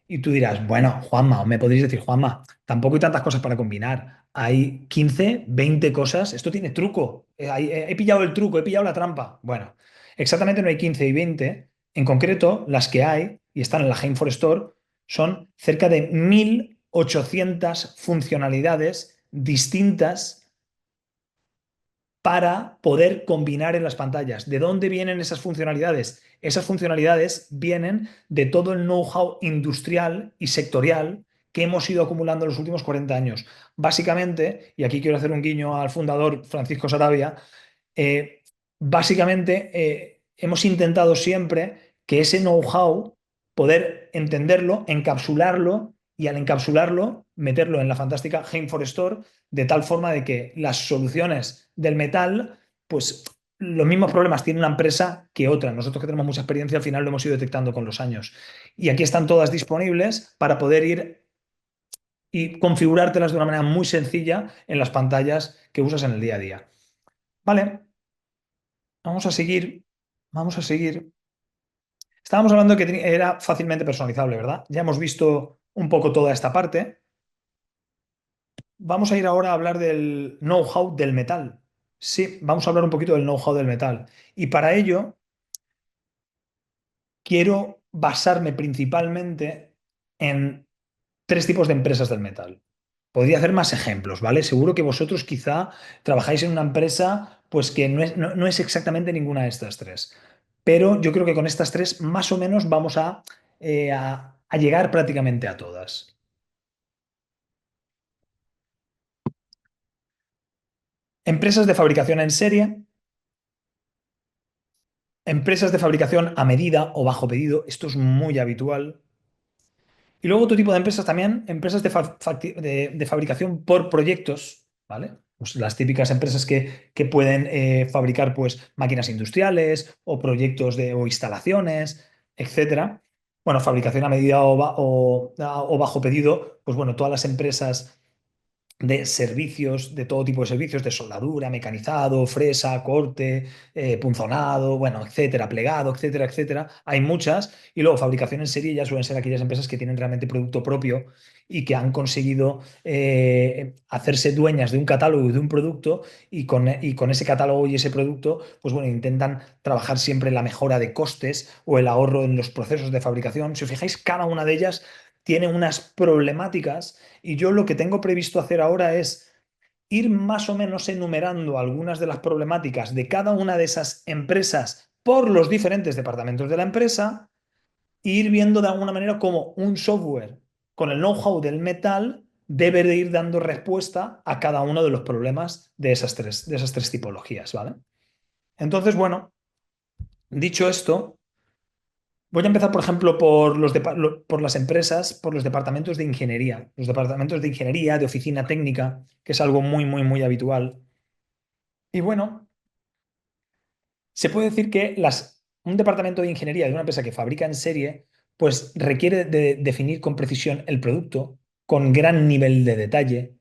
Y tú dirás, bueno, Juanma, o me podréis decir, Juanma, tampoco hay tantas cosas para combinar. Hay 15, 20 cosas. Esto tiene truco. He pillado el truco, he pillado la trampa. Bueno, exactamente no hay 15 y 20. En concreto, las que hay, y están en la Hainfor Store, son cerca de 1.800 funcionalidades distintas para poder combinar en las pantallas. ¿De dónde vienen esas funcionalidades? Esas funcionalidades vienen de todo el know-how industrial y sectorial que hemos ido acumulando en los últimos 40 años. Básicamente, y aquí quiero hacer un guiño al fundador Francisco Sarabia, eh, básicamente hemos intentado siempre que ese know-how, poder entenderlo, encapsularlo y al encapsularlo, meterlo en la fantástica Hainfor Store, de tal forma de que las soluciones del metal, pues los mismos problemas tiene una empresa que otra. Nosotros que tenemos mucha experiencia, al final lo hemos ido detectando con los años. Y aquí están todas disponibles para poder ir y configurártelas de una manera muy sencilla en las pantallas que usas en el día a día. Vale, vamos a seguir. Vamos a seguir. Estábamos hablando de que era fácilmente personalizable, ¿verdad? Ya hemos visto un poco toda esta parte. Vamos a ir ahora a hablar del know-how del metal. Sí, vamos a hablar un poquito del know-how del metal. Y para ello quiero basarme principalmente en tres tipos de empresas del metal. Podría hacer más ejemplos, ¿vale? Seguro que vosotros quizá trabajáis en una empresa pues que no es exactamente ninguna de estas tres. Pero yo creo que con estas tres más o menos vamos a llegar prácticamente a todas. Empresas de fabricación en serie, empresas de fabricación a medida o bajo pedido, esto es muy habitual. Y luego otro tipo de empresas también, empresas de fabricación por proyectos, ¿vale? Pues las típicas empresas que pueden fabricar pues, máquinas industriales o proyectos o instalaciones, etcétera. Bueno, fabricación a medida o bajo pedido, pues bueno, todas las empresas de servicios, de todo tipo de servicios, de soldadura, mecanizado, fresa, corte, punzonado, bueno, etcétera, plegado, etcétera, etcétera. Hay muchas. Y luego fabricación en serie ya suelen ser aquellas empresas que tienen realmente producto propio y que han conseguido hacerse dueñas de un catálogo y de un producto y con ese catálogo y ese producto, pues bueno, intentan trabajar siempre en la mejora de costes o el ahorro en los procesos de fabricación. Si os fijáis, cada una de ellas tiene unas problemáticas y yo lo que tengo previsto hacer ahora es ir más o menos enumerando algunas de las problemáticas de cada una de esas empresas por los diferentes departamentos de la empresa e ir viendo de alguna manera cómo un software con el know-how del metal debe de ir dando respuesta a cada uno de los problemas de esas tres tipologías, ¿vale? Entonces, bueno, dicho esto, voy a empezar, por ejemplo, por las empresas, por los departamentos de ingeniería. Los departamentos de ingeniería, de oficina técnica, que es algo muy, muy, muy habitual. Y bueno, se puede decir que un departamento de ingeniería de una empresa que fabrica en serie, pues requiere de definir con precisión el producto, con gran nivel de detalle.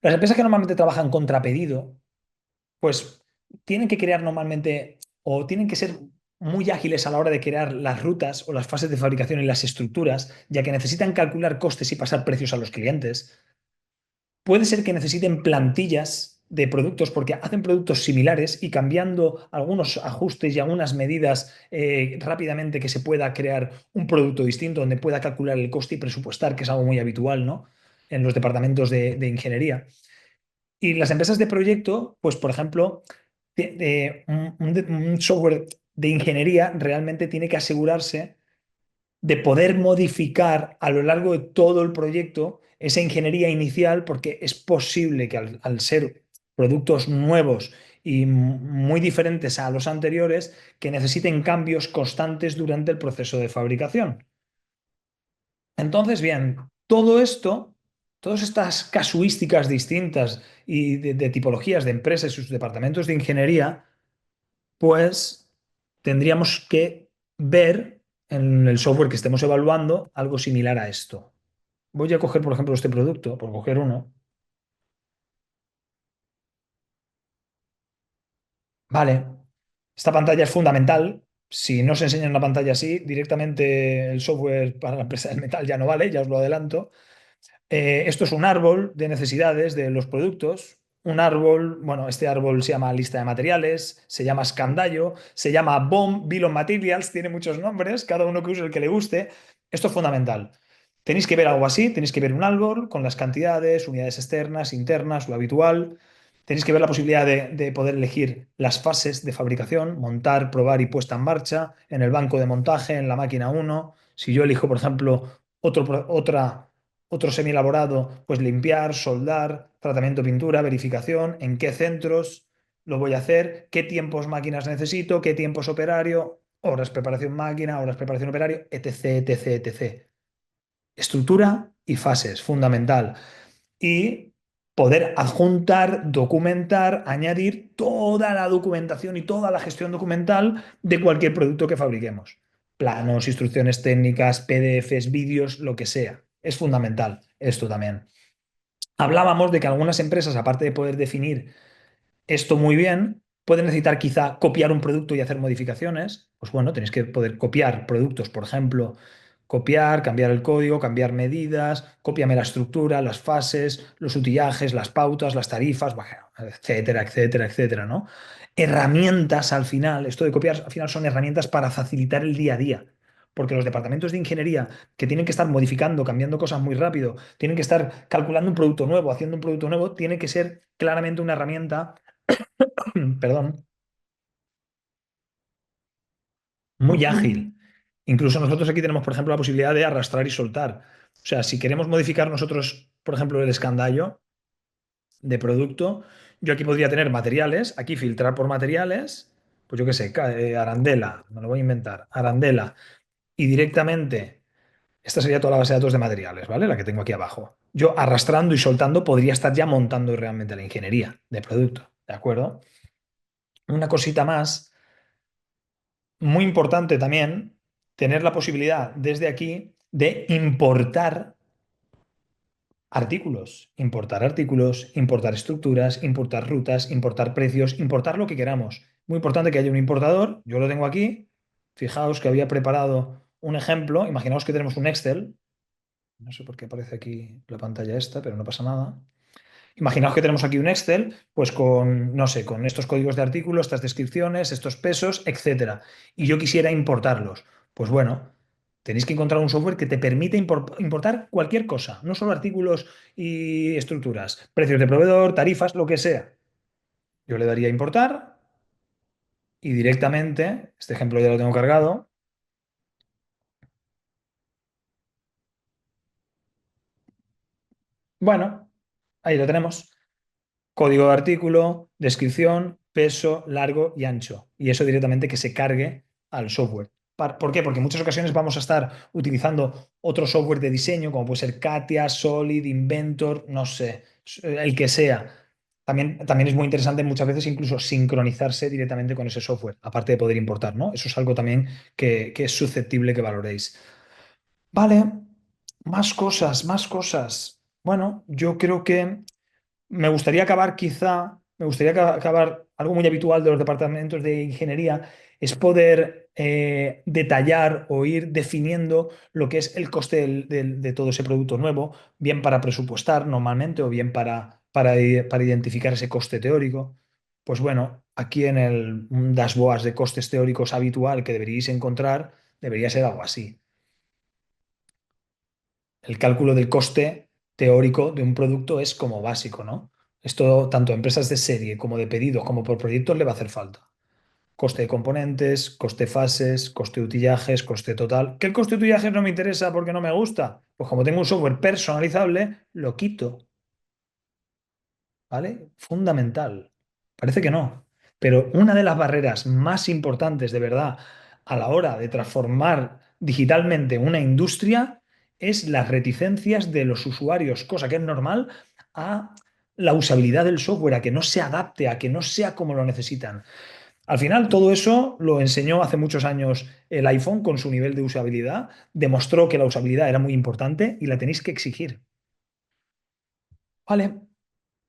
Las empresas que normalmente trabajan contra pedido, pues tienen que crear normalmente o tienen que ser muy ágiles a la hora de crear las rutas o las fases de fabricación y las estructuras, ya que necesitan calcular costes y pasar precios a los clientes. Puede ser que necesiten plantillas de productos porque hacen productos similares y cambiando algunos ajustes y algunas medidas rápidamente que se pueda crear un producto distinto donde pueda calcular el coste y presupuestar, que es algo muy habitual, ¿no? En los departamentos de ingeniería. Y las empresas de proyecto, pues por ejemplo, un software de ingeniería realmente tiene que asegurarse de poder modificar a lo largo de todo el proyecto esa ingeniería inicial, porque es posible que al ser productos nuevos y muy diferentes a los anteriores, que necesiten cambios constantes durante el proceso de fabricación. Entonces, bien, todo esto, todas estas casuísticas distintas y de tipologías de empresas y sus departamentos de ingeniería, pues tendríamos que ver en el software que estemos evaluando algo similar a esto. Voy a coger, por ejemplo, este producto, por coger uno. Vale, esta pantalla es fundamental. Si no se enseña una pantalla así, directamente el software para la empresa del metal ya no vale, ya os lo adelanto. Esto es un árbol de necesidades de los productos. Un árbol, bueno, este árbol se llama lista de materiales, se llama escandallo, se llama BOM, Bill of Materials, tiene muchos nombres, cada uno que use el que le guste. Esto es fundamental. Tenéis que ver algo así, tenéis que ver un árbol con las cantidades, unidades externas, internas, lo habitual. Tenéis que ver la posibilidad de poder elegir las fases de fabricación, montar, probar y puesta en marcha, en el banco de montaje, en la máquina uno. Si yo elijo, por ejemplo, otro semi-elaborado, pues limpiar, soldar, tratamiento de pintura, verificación, en qué centros lo voy a hacer, qué tiempos máquinas necesito, qué tiempos operario, horas preparación máquina, horas preparación operario, etc, etc, etc. Estructura y fases, fundamental. Y poder adjuntar, documentar, añadir toda la documentación y toda la gestión documental de cualquier producto que fabriquemos. Planos, instrucciones técnicas, PDFs, vídeos, lo que sea. Es fundamental esto también. Hablábamos de que algunas empresas, aparte de poder definir esto muy bien, pueden necesitar quizá copiar un producto y hacer modificaciones. Pues bueno, tenéis que poder copiar productos, por ejemplo, copiar, cambiar el código, cambiar medidas, cópiame la estructura, las fases, los utillajes, las pautas, las tarifas, bueno, etcétera, etcétera, etcétera, ¿no? Herramientas al final, esto de copiar al final son herramientas para facilitar el día a día. Porque los departamentos de ingeniería que tienen que estar modificando, cambiando cosas muy rápido, tienen que estar calculando un producto nuevo, haciendo un producto nuevo, tiene que ser claramente una herramienta perdón, muy ágil. Incluso nosotros aquí tenemos, por ejemplo, la posibilidad de arrastrar y soltar. O sea, si queremos modificar nosotros, por ejemplo, el escandallo de producto, Yo aquí podría tener materiales, aquí filtrar por materiales, pues yo qué sé, Arandela, me lo voy a inventar, Arandela, y directamente, esta sería toda la base de datos de materiales, ¿vale? La que tengo aquí abajo. Yo arrastrando y soltando podría estar ya montando realmente la ingeniería de producto, ¿de acuerdo? Una cosita más, muy importante también, tener la posibilidad desde aquí de importar artículos, importar estructuras, importar rutas, importar precios, importar lo que queramos. Muy importante que haya un importador, yo lo tengo aquí. Fijaos que había preparado un ejemplo. Imaginaos que tenemos un Excel. No sé por qué aparece aquí la pantalla esta, pero no pasa nada. Imaginaos que tenemos aquí un Excel, pues con, no sé, con estos códigos de artículos, estas descripciones, estos pesos, etcétera. Y yo quisiera importarlos. Pues bueno, tenéis que encontrar un software que te permite importar cualquier cosa, no solo artículos y estructuras, precios de proveedor, tarifas, lo que sea. Yo le daría a importar y directamente, este ejemplo ya lo tengo cargado. Bueno, ahí lo tenemos. Código de artículo, descripción, peso, largo y ancho. Y eso directamente que se cargue al software. ¿Por qué? Porque en muchas ocasiones vamos a estar utilizando otro software de diseño, como puede ser Katia, Solid, Inventor, no sé, el que sea. También es muy interesante muchas veces incluso sincronizarse directamente con ese software, aparte de poder importar, ¿no? Eso es algo también que es susceptible que valoréis. Vale, más cosas, más cosas. Bueno, yo creo que me gustaría acabar algo muy habitual de los departamentos de ingeniería, es poder detallar o ir definiendo lo que es el coste de todo ese producto nuevo, bien para presupuestar normalmente o bien para identificar ese coste teórico. Pues bueno, aquí en el un dashboard de costes teóricos habitual que deberíais encontrar, debería ser algo así. El cálculo del coste teórico de un producto es como básico, ¿no? Esto tanto a empresas de serie como de pedido como por proyectos le va a hacer falta. Coste de componentes, coste fases, coste de utillajes, coste total. ¿Que el coste de utillajes no me interesa porque no me gusta? Pues como tengo un software personalizable, lo quito. ¿Vale? Fundamental. Parece que no. Pero una de las barreras más importantes de verdad a la hora de transformar digitalmente una industria es las reticencias de los usuarios, cosa que es normal, a la usabilidad del software, a que no se adapte, a que no sea como lo necesitan. Al final, todo eso lo enseñó hace muchos años el iPhone con su nivel de usabilidad, demostró que la usabilidad era muy importante y la tenéis que exigir. Vale,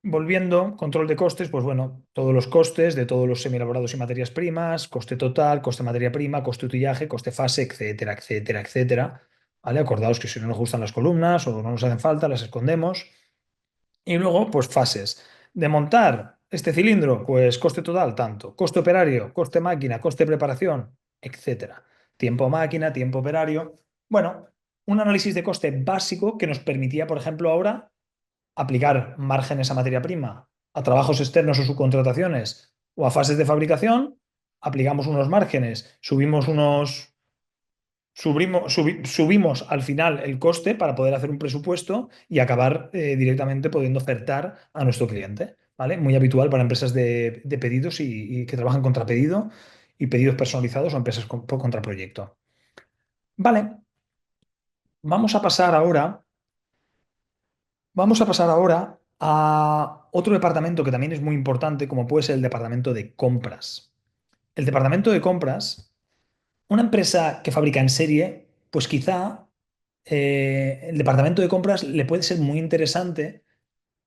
volviendo, control de costes, pues bueno, todos los costes de todos los semielaborados y materias primas, coste total, coste materia prima, coste utillaje, coste fase, etcétera, etcétera, etcétera. ¿Vale? Acordaos que si no nos gustan las columnas o no nos hacen falta, las escondemos. Y luego, pues fases. De montar este cilindro, pues coste total, tanto. Coste operario, coste máquina, coste preparación, etcétera. Tiempo máquina, tiempo operario. Bueno, un análisis de coste básico que nos permitía, por ejemplo, ahora aplicar márgenes a materia prima, a trabajos externos o subcontrataciones o a fases de fabricación, aplicamos unos márgenes, subimos al final el coste para poder hacer un presupuesto y acabar directamente pudiendo ofertar a nuestro cliente. ¿Vale? Muy habitual para empresas de pedidos y que trabajan contra pedido y pedidos personalizados o empresas contra proyecto. Vale, vamos a pasar ahora Vamos a pasar ahora a otro departamento que también es muy importante, como puede ser el departamento de compras. El departamento de compras, una empresa que fabrica en serie, pues quizá el departamento de compras le puede ser muy interesante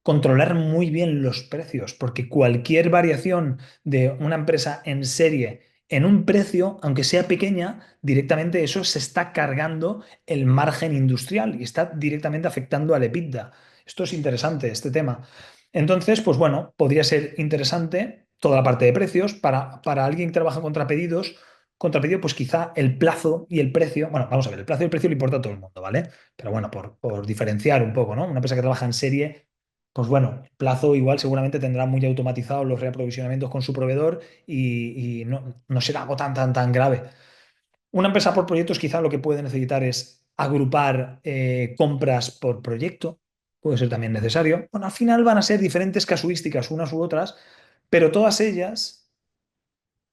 controlar muy bien los precios, porque cualquier variación de una empresa en serie en un precio, aunque sea pequeña, directamente eso se está cargando el margen industrial y está directamente afectando al EBITDA. Esto es interesante, este tema. Entonces, pues bueno, podría ser interesante toda la parte de precios para alguien que trabaja contra pedidos. Contra pedido, pues quizá el plazo y el precio. Bueno, vamos a ver, el plazo y el precio le importa a todo el mundo, ¿vale? Pero bueno, por diferenciar un poco, ¿no? Una empresa que trabaja en serie pues bueno, plazo igual seguramente tendrá muy automatizados los reaprovisionamientos con su proveedor y no será algo tan grave. Una empresa por proyectos quizá lo que puede necesitar es agrupar compras por proyecto. puede ser también necesario. Bueno, al final van a ser diferentes casuísticas unas u otras, pero todas ellas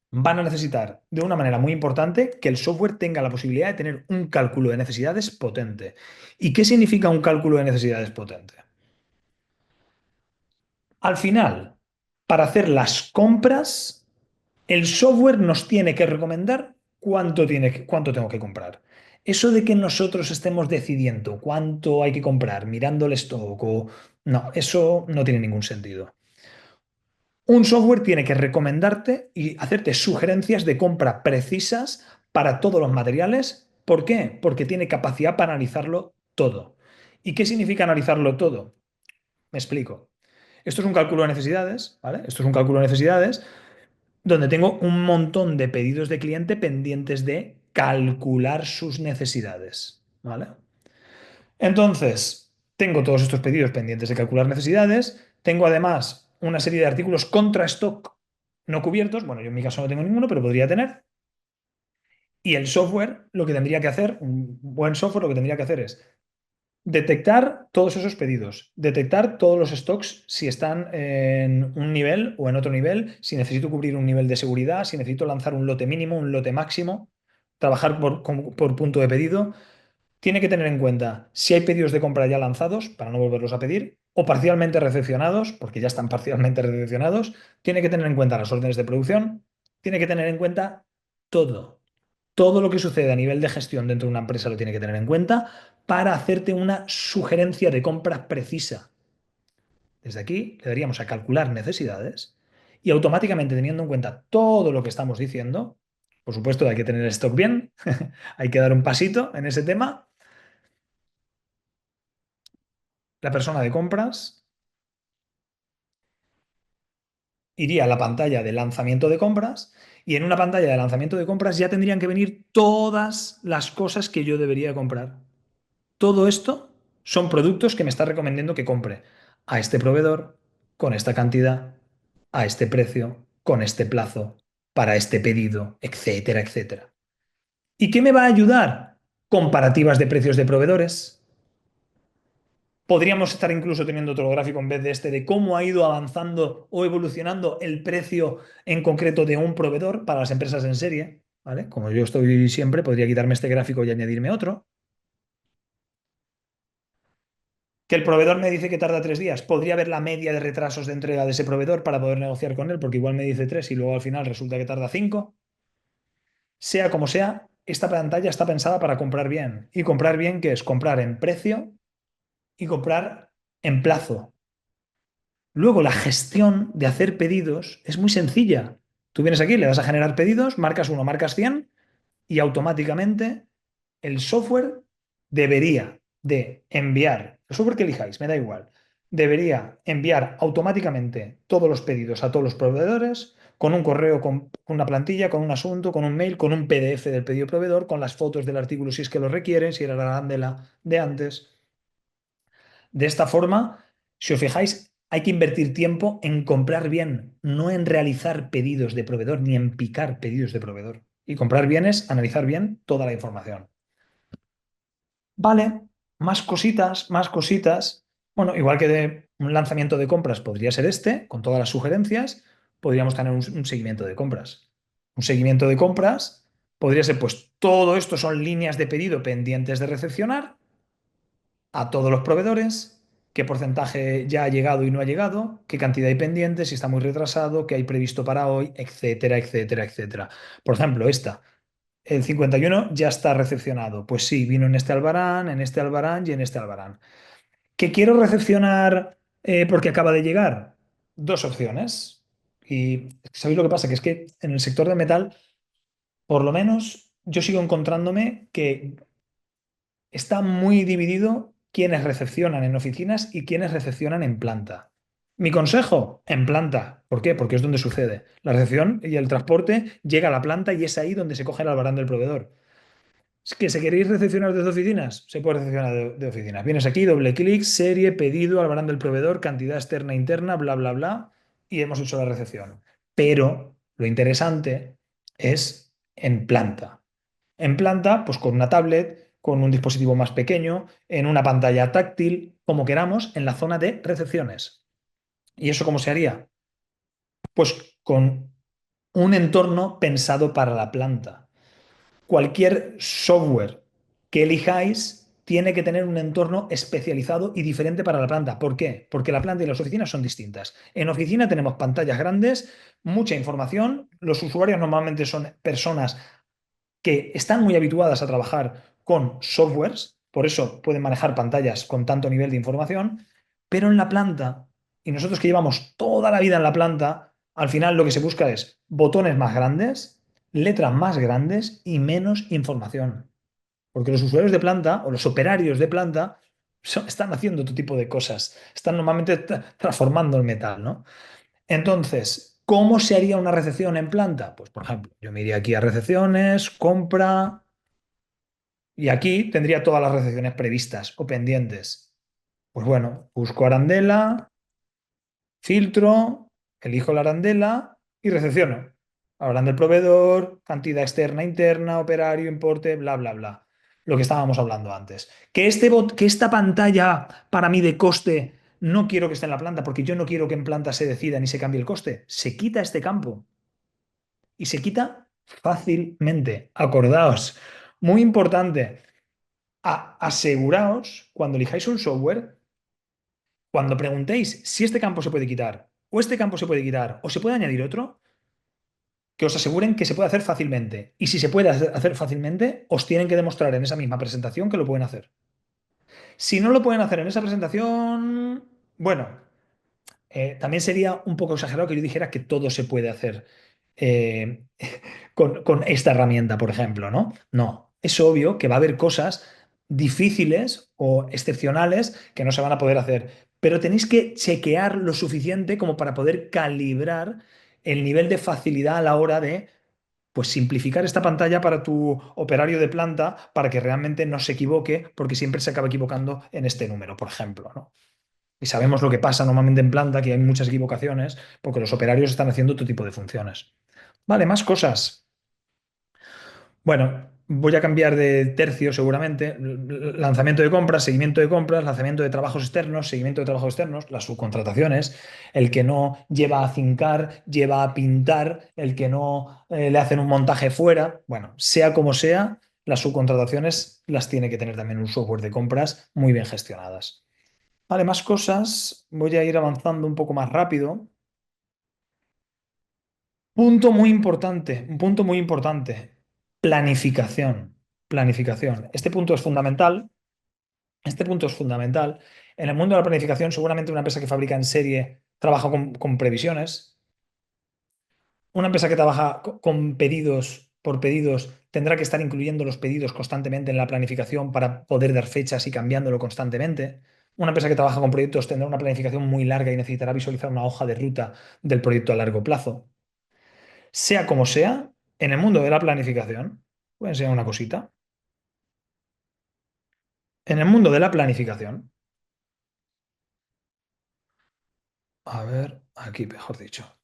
van a necesitar de una manera muy importante que el software tenga la posibilidad de tener un cálculo de necesidades potente. ¿Y qué significa un cálculo de necesidades potente? Al final, para hacer las compras, el software nos tiene que recomendar cuánto tengo que comprar. Eso de que nosotros estemos decidiendo cuánto hay que comprar, mirando el stock No, eso no tiene ningún sentido. Un software tiene que recomendarte y hacerte sugerencias de compra precisas para todos los materiales. ¿Por qué? Porque tiene capacidad para analizarlo todo. ¿Y qué significa analizarlo todo? Me explico. Esto es un cálculo de necesidades, ¿vale? Esto es un cálculo de necesidades donde tengo un montón de pedidos de cliente pendientes de calcular sus necesidades, ¿vale? Entonces, tengo todos estos pedidos pendientes de calcular necesidades, tengo además una serie de artículos contra stock no cubiertos, bueno, yo en mi caso no tengo ninguno, pero podría tener, y el software lo que tendría que hacer, un buen software lo que tendría que hacer es detectar todos esos pedidos, detectar todos los stocks si están en un nivel o en otro nivel, si necesito cubrir un nivel de seguridad, si necesito lanzar un lote mínimo, un lote máximo, trabajar por punto de pedido. Tiene que tener en cuenta si hay pedidos de compra ya lanzados para no volverlos a pedir o parcialmente recepcionados, porque ya están parcialmente recepcionados. Tiene que tener en cuenta las órdenes de producción. Tiene que tener en cuenta todo. Todo lo que sucede a nivel de gestión dentro de una empresa lo tiene que tener en cuenta para hacerte una sugerencia de compra precisa. Desde aquí le daríamos a calcular necesidades y automáticamente teniendo en cuenta todo lo que estamos diciendo, por supuesto hay que tener el stock bien, hay que dar un pasito en ese tema. La persona de compras iría a la pantalla de lanzamiento de compras y en una pantalla de lanzamiento de compras ya tendrían que venir todas las cosas que yo debería comprar. Todo esto son productos que me está recomendando que compre a este proveedor, con esta cantidad, a este precio, con este plazo, para este pedido, etcétera, etcétera. ¿Y qué me va a ayudar? Comparativas de precios de proveedores. Podríamos estar incluso teniendo otro gráfico en vez de este de cómo ha ido avanzando o evolucionando el precio en concreto de un proveedor para las empresas en serie, ¿vale? Como yo estoy siempre, podría quitarme este gráfico y añadirme otro. Que el proveedor me dice que tarda 3 días. Podría ver la media de retrasos de entrega de ese proveedor para poder negociar con él, porque igual me dice 3 y luego al final resulta que tarda 5. Sea como sea, esta pantalla está pensada para comprar bien. ¿Y comprar bien qué es? Comprar en precio y comprar en plazo. Luego, la gestión de hacer pedidos es muy sencilla. Tú vienes aquí, le das a generar pedidos, marcas uno, marcas 100 y automáticamente el software debería de enviar, el software que elijáis, me da igual, debería enviar automáticamente todos los pedidos a todos los proveedores con un correo, con una plantilla, con un asunto, con un mail, con un PDF del pedido proveedor, con las fotos del artículo si es que lo requieren, si era la arandela de antes. De esta forma, si os fijáis, hay que invertir tiempo en comprar bien, no en realizar pedidos de proveedor ni en picar pedidos de proveedor. Y comprar bien es analizar bien toda la información. Vale, más cositas, más cositas. Bueno, igual que de un lanzamiento de compras podría ser este, con todas las sugerencias, podríamos tener un seguimiento de compras. Un seguimiento de compras podría ser, pues, todo esto son líneas de pedido pendientes de recepcionar a todos los proveedores, qué porcentaje ya ha llegado y no ha llegado, qué cantidad hay pendiente, si está muy retrasado, qué hay previsto para hoy, etcétera, etcétera, etcétera. Por ejemplo, el 51 ya está recepcionado. Pues sí, vino en este albarán y en este albarán. ¿Qué quiero recepcionar porque acaba de llegar? Dos opciones. Y ¿sabéis lo que pasa? Que es que en el sector de metal, por lo menos, yo sigo encontrándome que está muy dividido quienes recepcionan en oficinas y quienes recepcionan en planta. Mi consejo, en planta. ¿Por qué? Porque es donde sucede. La recepción y el transporte llega a la planta y es ahí donde se coge el albarán del proveedor. Es que si queréis recepcionar desde oficinas, se puede recepcionar de oficinas. Vienes aquí, doble clic, serie, pedido, albarán del proveedor, cantidad externa, interna, bla, bla, bla, y hemos hecho la recepción. Pero lo interesante es en planta. En planta, pues con una tablet, con un dispositivo más pequeño, en una pantalla táctil, como queramos en la zona de recepciones. ¿Y eso cómo se haría? Pues con un entorno pensado para la planta. Cualquier software que elijáis tiene que tener un entorno especializado y diferente para la planta. ¿Por qué? Porque la planta y las oficinas son distintas. En oficina tenemos pantallas grandes, mucha información. Los usuarios normalmente son personas que están muy habituadas a trabajar con softwares, por eso pueden manejar pantallas con tanto nivel de información, pero en la planta, y nosotros que llevamos toda la vida en la planta, al final lo que se busca es botones más grandes, letras más grandes y menos información. Porque los usuarios de planta o los operarios de planta están haciendo otro tipo de cosas, están normalmente transformando el metal, ¿no? Entonces, ¿cómo se haría una recepción en planta? Pues, por ejemplo, yo me iría aquí a recepciones, compra, y aquí tendría todas las recepciones previstas o pendientes. Pues bueno, busco arandela, filtro, elijo la arandela y recepciono. Hablan del proveedor, cantidad externa, interna, operario, importe, bla, bla, bla. Lo que estábamos hablando antes. Que esta pantalla para mí de coste no quiero que esté en la planta porque yo no quiero que en planta se decida ni se cambie el coste. Se quita este campo y se quita fácilmente. Acordaos, muy importante, aseguraos cuando elijáis un software, cuando preguntéis si este campo se puede quitar o este campo se puede quitar o se puede añadir otro, que os aseguren que se puede hacer fácilmente. Y si se puede hacer fácilmente, os tienen que demostrar en esa misma presentación que lo pueden hacer. Si no lo pueden hacer en esa presentación, bueno, también sería un poco exagerado que yo dijera que todo se puede hacer eh, con esta herramienta, por ejemplo, ¿no? No, es obvio que va a haber cosas difíciles o excepcionales que no se van a poder hacer, pero tenéis que chequear lo suficiente como para poder calibrar el nivel de facilidad a la hora de pues simplificar esta pantalla para tu operario de planta para que realmente no se equivoque, porque siempre se acaba equivocando en este número, por ejemplo, ¿no? Y sabemos lo que pasa normalmente en planta, que hay muchas equivocaciones, porque los operarios están haciendo otro tipo de funciones. Vale, más cosas. Bueno, voy a cambiar de tercio seguramente. Lanzamiento de compras, seguimiento de compras, lanzamiento de trabajos externos, seguimiento de trabajos externos, las subcontrataciones, el que no lleva a cincar, lleva a pintar, el que no le hacen un montaje fuera. Bueno, sea como sea, las subcontrataciones las tiene que tener también un software de compras muy bien gestionadas. Vale, más cosas. Voy a ir avanzando un poco más rápido. Punto muy importante, un punto muy importante. Planificación. Planificación. Este punto es fundamental. Este punto es fundamental. En el mundo de la planificación, seguramente una empresa que fabrica en serie trabaja con previsiones. Una empresa que trabaja con pedidos por pedidos tendrá que estar incluyendo los pedidos constantemente en la planificación para poder dar fechas y cambiándolo constantemente. Una empresa que trabaja con proyectos tendrá una planificación muy larga y necesitará visualizar una hoja de ruta del proyecto a largo plazo. Sea como sea, en el mundo de la planificación, voy a enseñar una cosita. En el mundo de la planificación, a ver, aquí mejor dicho,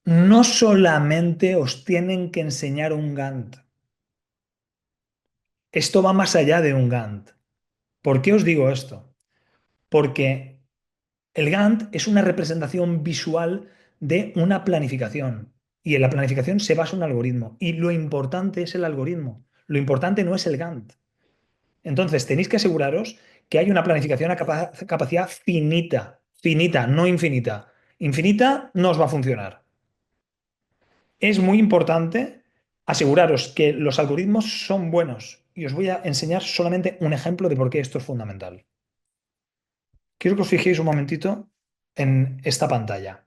no solamente os tienen que enseñar un Gantt. Esto va más allá de un Gantt. ¿Por qué os digo esto? Porque el Gantt es una representación visual de una planificación. Y en la planificación se basa un algoritmo. Y lo importante es el algoritmo. Lo importante no es el Gantt. Entonces, tenéis que aseguraros que hay una planificación a capacidad finita, finita, no infinita. Infinita no os va a funcionar. Es muy importante aseguraros que los algoritmos son buenos. Y os voy a enseñar solamente un ejemplo de por qué esto es fundamental. Quiero que os fijéis un momentito en esta pantalla.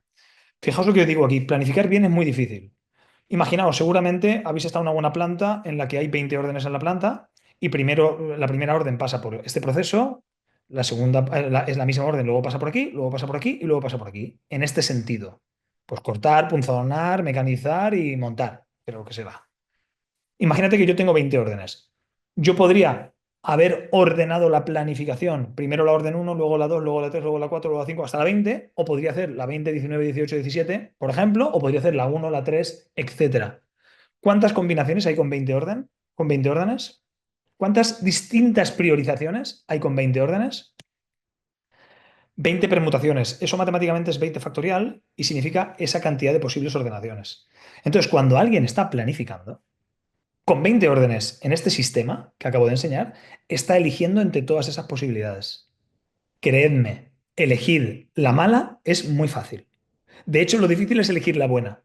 Fijaos lo que os digo aquí. Planificar bien es muy difícil. Imaginaos, seguramente habéis estado en una buena planta en la que hay 20 órdenes en la planta y primero la primera orden pasa por este proceso, la segunda es la misma orden, luego pasa por aquí, luego pasa por aquí y luego pasa por aquí. En este sentido, pues cortar, punzonar, mecanizar y montar, pero que se va. Imagínate que yo tengo 20 órdenes. Yo podría haber ordenado la planificación, primero la orden uno, luego la 2, luego la 3, luego la 4, luego la 5, hasta la 20, o podría hacer la 20, 19, 18, 17, por ejemplo, o podría hacer la uno, la 3, etcétera. ¿Cuántas combinaciones hay con 20 órdenes? ¿Cuántas distintas priorizaciones hay con 20 órdenes? 20 permutaciones. Eso matemáticamente es 20 factorial y significa esa cantidad de posibles ordenaciones. Entonces, cuando alguien está planificando, con 20 órdenes en este sistema que acabo de enseñar, está eligiendo entre todas esas posibilidades. Creedme, elegir la mala es muy fácil. De hecho, lo difícil es elegir la buena.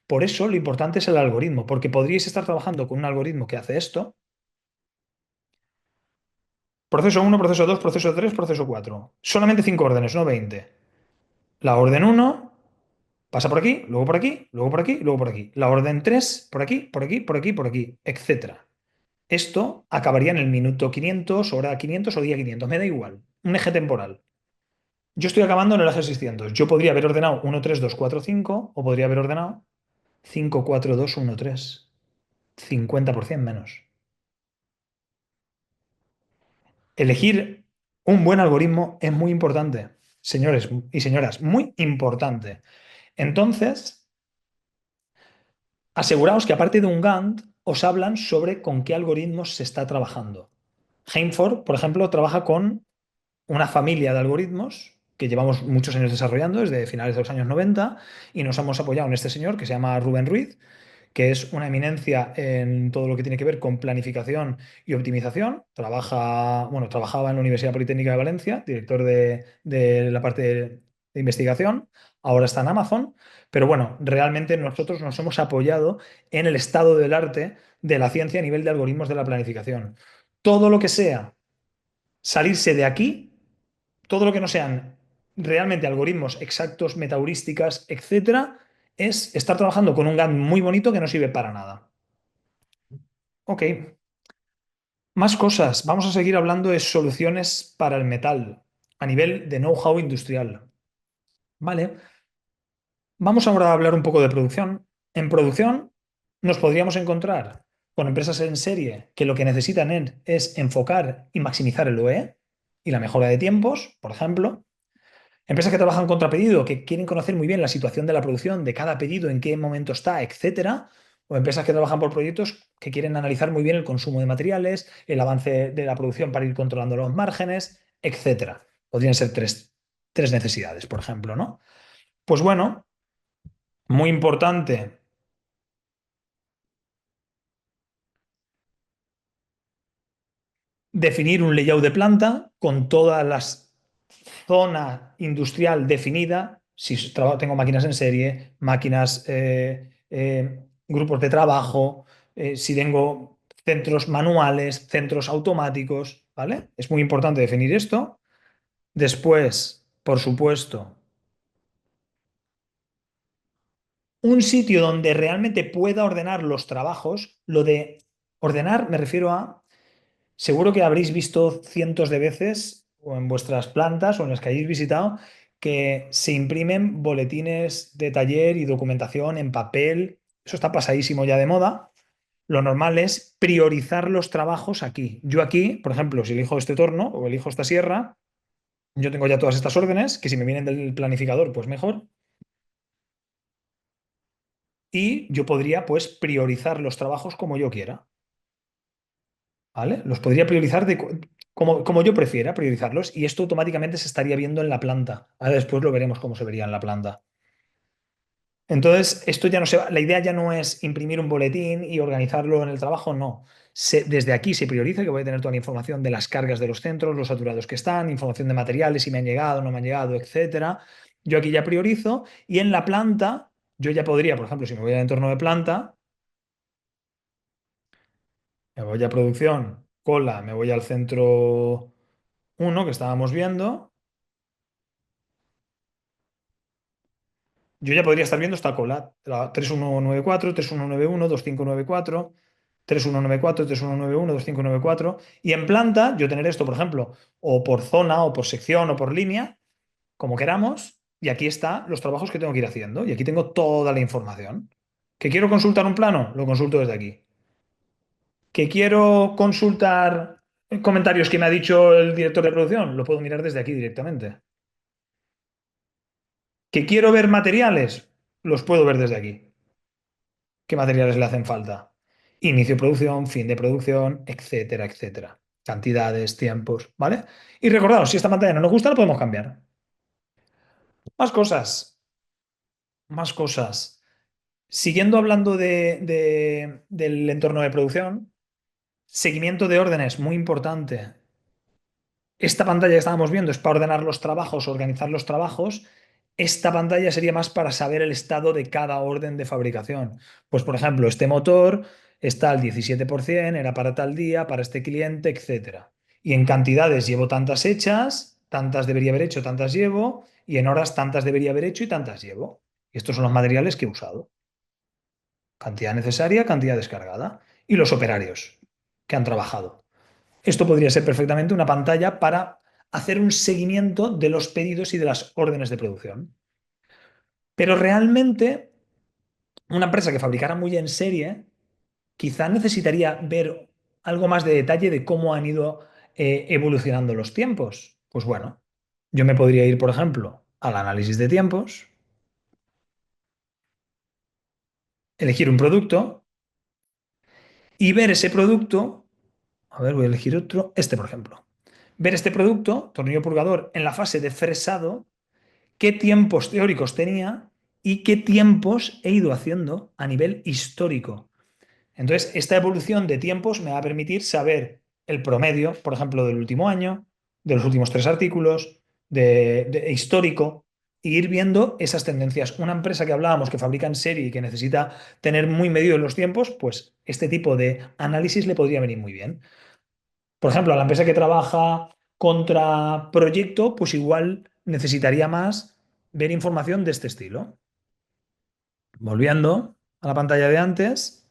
Por eso lo importante es el algoritmo, porque podríais estar trabajando con un algoritmo que hace esto. Proceso uno, proceso 2, proceso 3, proceso 4. Solamente 5 órdenes, no 20. La orden uno pasa por aquí, luego por aquí, luego por aquí, luego por aquí. La orden 3 por aquí, por aquí, por aquí, por aquí, etcétera. Esto acabaría en el minuto 500, hora 500 o día 500. Me da igual. Un eje temporal. Yo estoy acabando en el eje 600. Yo podría haber ordenado 1, 3, 2, 4, 5 o podría haber ordenado 5, 4, 2, 1, 3. 50% menos. Elegir un buen algoritmo es muy importante, señores y señoras, muy importante. Entonces, aseguraos que aparte de un Gantt, os hablan sobre con qué algoritmos se está trabajando. Hainford, por ejemplo, trabaja con una familia de algoritmos que llevamos muchos años desarrollando, desde finales de los años 90, y nos hemos apoyado en este señor que se llama Rubén Ruiz, que es una eminencia en todo lo que tiene que ver con planificación y optimización. Trabajaba en la Universidad Politécnica de Valencia, director de la parte de investigación, ahora está en Amazon, pero bueno, realmente nosotros nos hemos apoyado en el estado del arte de la ciencia a nivel de algoritmos de la planificación. Todo lo que sea salirse de aquí, todo lo que no sean realmente algoritmos exactos, metaheurísticas, etcétera, es estar trabajando con un GAN muy bonito que no sirve para nada. Ok, más cosas. Vamos a seguir hablando de soluciones para el metal a nivel de know-how industrial. Vale, vamos ahora a hablar un poco de producción. En producción nos podríamos encontrar con empresas en serie que lo que necesitan es enfocar y maximizar el OE y la mejora de tiempos, por ejemplo. Empresas que trabajan contra pedido, que quieren conocer muy bien la situación de la producción, de cada pedido, en qué momento está, etcétera. O empresas que trabajan por proyectos que quieren analizar muy bien el consumo de materiales, el avance de la producción para ir controlando los márgenes, etcétera. Podrían ser tres necesidades, por ejemplo, ¿no? Pues bueno, muy importante definir un layout de planta con todas las zona industrial definida, si tengo máquinas en serie, máquinas, grupos de trabajo, si tengo centros manuales, centros automáticos, ¿vale? Es muy importante definir esto. Después, por supuesto, un sitio donde realmente pueda ordenar los trabajos. Lo de ordenar me refiero a, seguro que habréis visto cientos de veces o en vuestras plantas o en las que hayáis visitado que se imprimen boletines de taller y documentación en papel. Eso está pasadísimo ya de moda. Lo normal es priorizar los trabajos aquí. Yo aquí, por ejemplo, si elijo este torno o elijo esta sierra, yo tengo ya todas estas órdenes, que si me vienen del planificador, pues mejor. Y yo podría, pues, priorizar los trabajos como yo quiera. ¿Vale? Los podría priorizar como yo prefiera priorizarlos y esto automáticamente se estaría viendo en la planta. Ahora después lo veremos cómo se vería en la planta. Entonces, esto ya no se va, la idea ya no es imprimir un boletín y organizarlo en el trabajo, no. Desde aquí se prioriza que voy a tener toda la información de las cargas de los centros, los saturados que están, información de materiales, si me han llegado, no me han llegado, etcétera. Yo aquí ya priorizo y en la planta yo ya podría, por ejemplo, si me voy al entorno de planta, me voy a producción, cola, me voy al centro uno que estábamos viendo, yo ya podría estar viendo esta cola, la 3194, 3191, 2594, 3194, 3191, 2594, y en planta yo tener esto, por ejemplo, o por zona, o por sección, o por línea, como queramos, y aquí está los trabajos que tengo que ir haciendo, y aquí tengo toda la información. ¿Que quiero consultar un plano? Lo consulto desde aquí. ¿Que quiero consultar comentarios que me ha dicho el director de producción? Lo puedo mirar desde aquí directamente. ¿Que quiero ver materiales? Los puedo ver desde aquí. ¿Qué materiales le hacen falta? inicio de producción, fin de producción, etcétera, etcétera. Cantidades, tiempos, ¿vale? Y recordaos, si esta pantalla no nos gusta, la podemos cambiar. Más cosas, más cosas. Siguiendo hablando del entorno de producción, seguimiento de órdenes, muy importante. Esta pantalla que estábamos viendo es para ordenar los trabajos, organizar los trabajos. Esta pantalla sería más para saber el estado de cada orden de fabricación. Pues, por ejemplo, este motor está al 17%, era para tal día, para este cliente, etcétera. Y en cantidades llevo tantas hechas, tantas debería haber hecho, tantas llevo, y en horas tantas debería haber hecho y tantas llevo. Y estos son los materiales que he usado. Cantidad necesaria, cantidad descargada. Y los operarios que han trabajado. Esto podría ser perfectamente una pantalla para hacer un seguimiento de los pedidos y de las órdenes de producción. Pero realmente, una empresa que fabricara muy en serie, quizá necesitaría ver algo más de detalle de cómo han ido evolucionando los tiempos. Pues bueno, yo me podría ir, por ejemplo, al análisis de tiempos, elegir un producto y ver ese producto. A ver, voy a elegir otro, este por ejemplo. Ver este producto, tornillo purgador, en la fase de fresado, qué tiempos teóricos tenía y qué tiempos he ido haciendo a nivel histórico. Entonces, esta evolución de tiempos me va a permitir saber el promedio, por ejemplo, del último año, de los últimos tres artículos, de histórico, e ir viendo esas tendencias. Una empresa que hablábamos que fabrica en serie y que necesita tener muy medidos los tiempos, pues este tipo de análisis le podría venir muy bien. Por ejemplo, a la empresa que trabaja contra proyecto, pues igual necesitaría más ver información de este estilo. Volviendo a la pantalla de antes,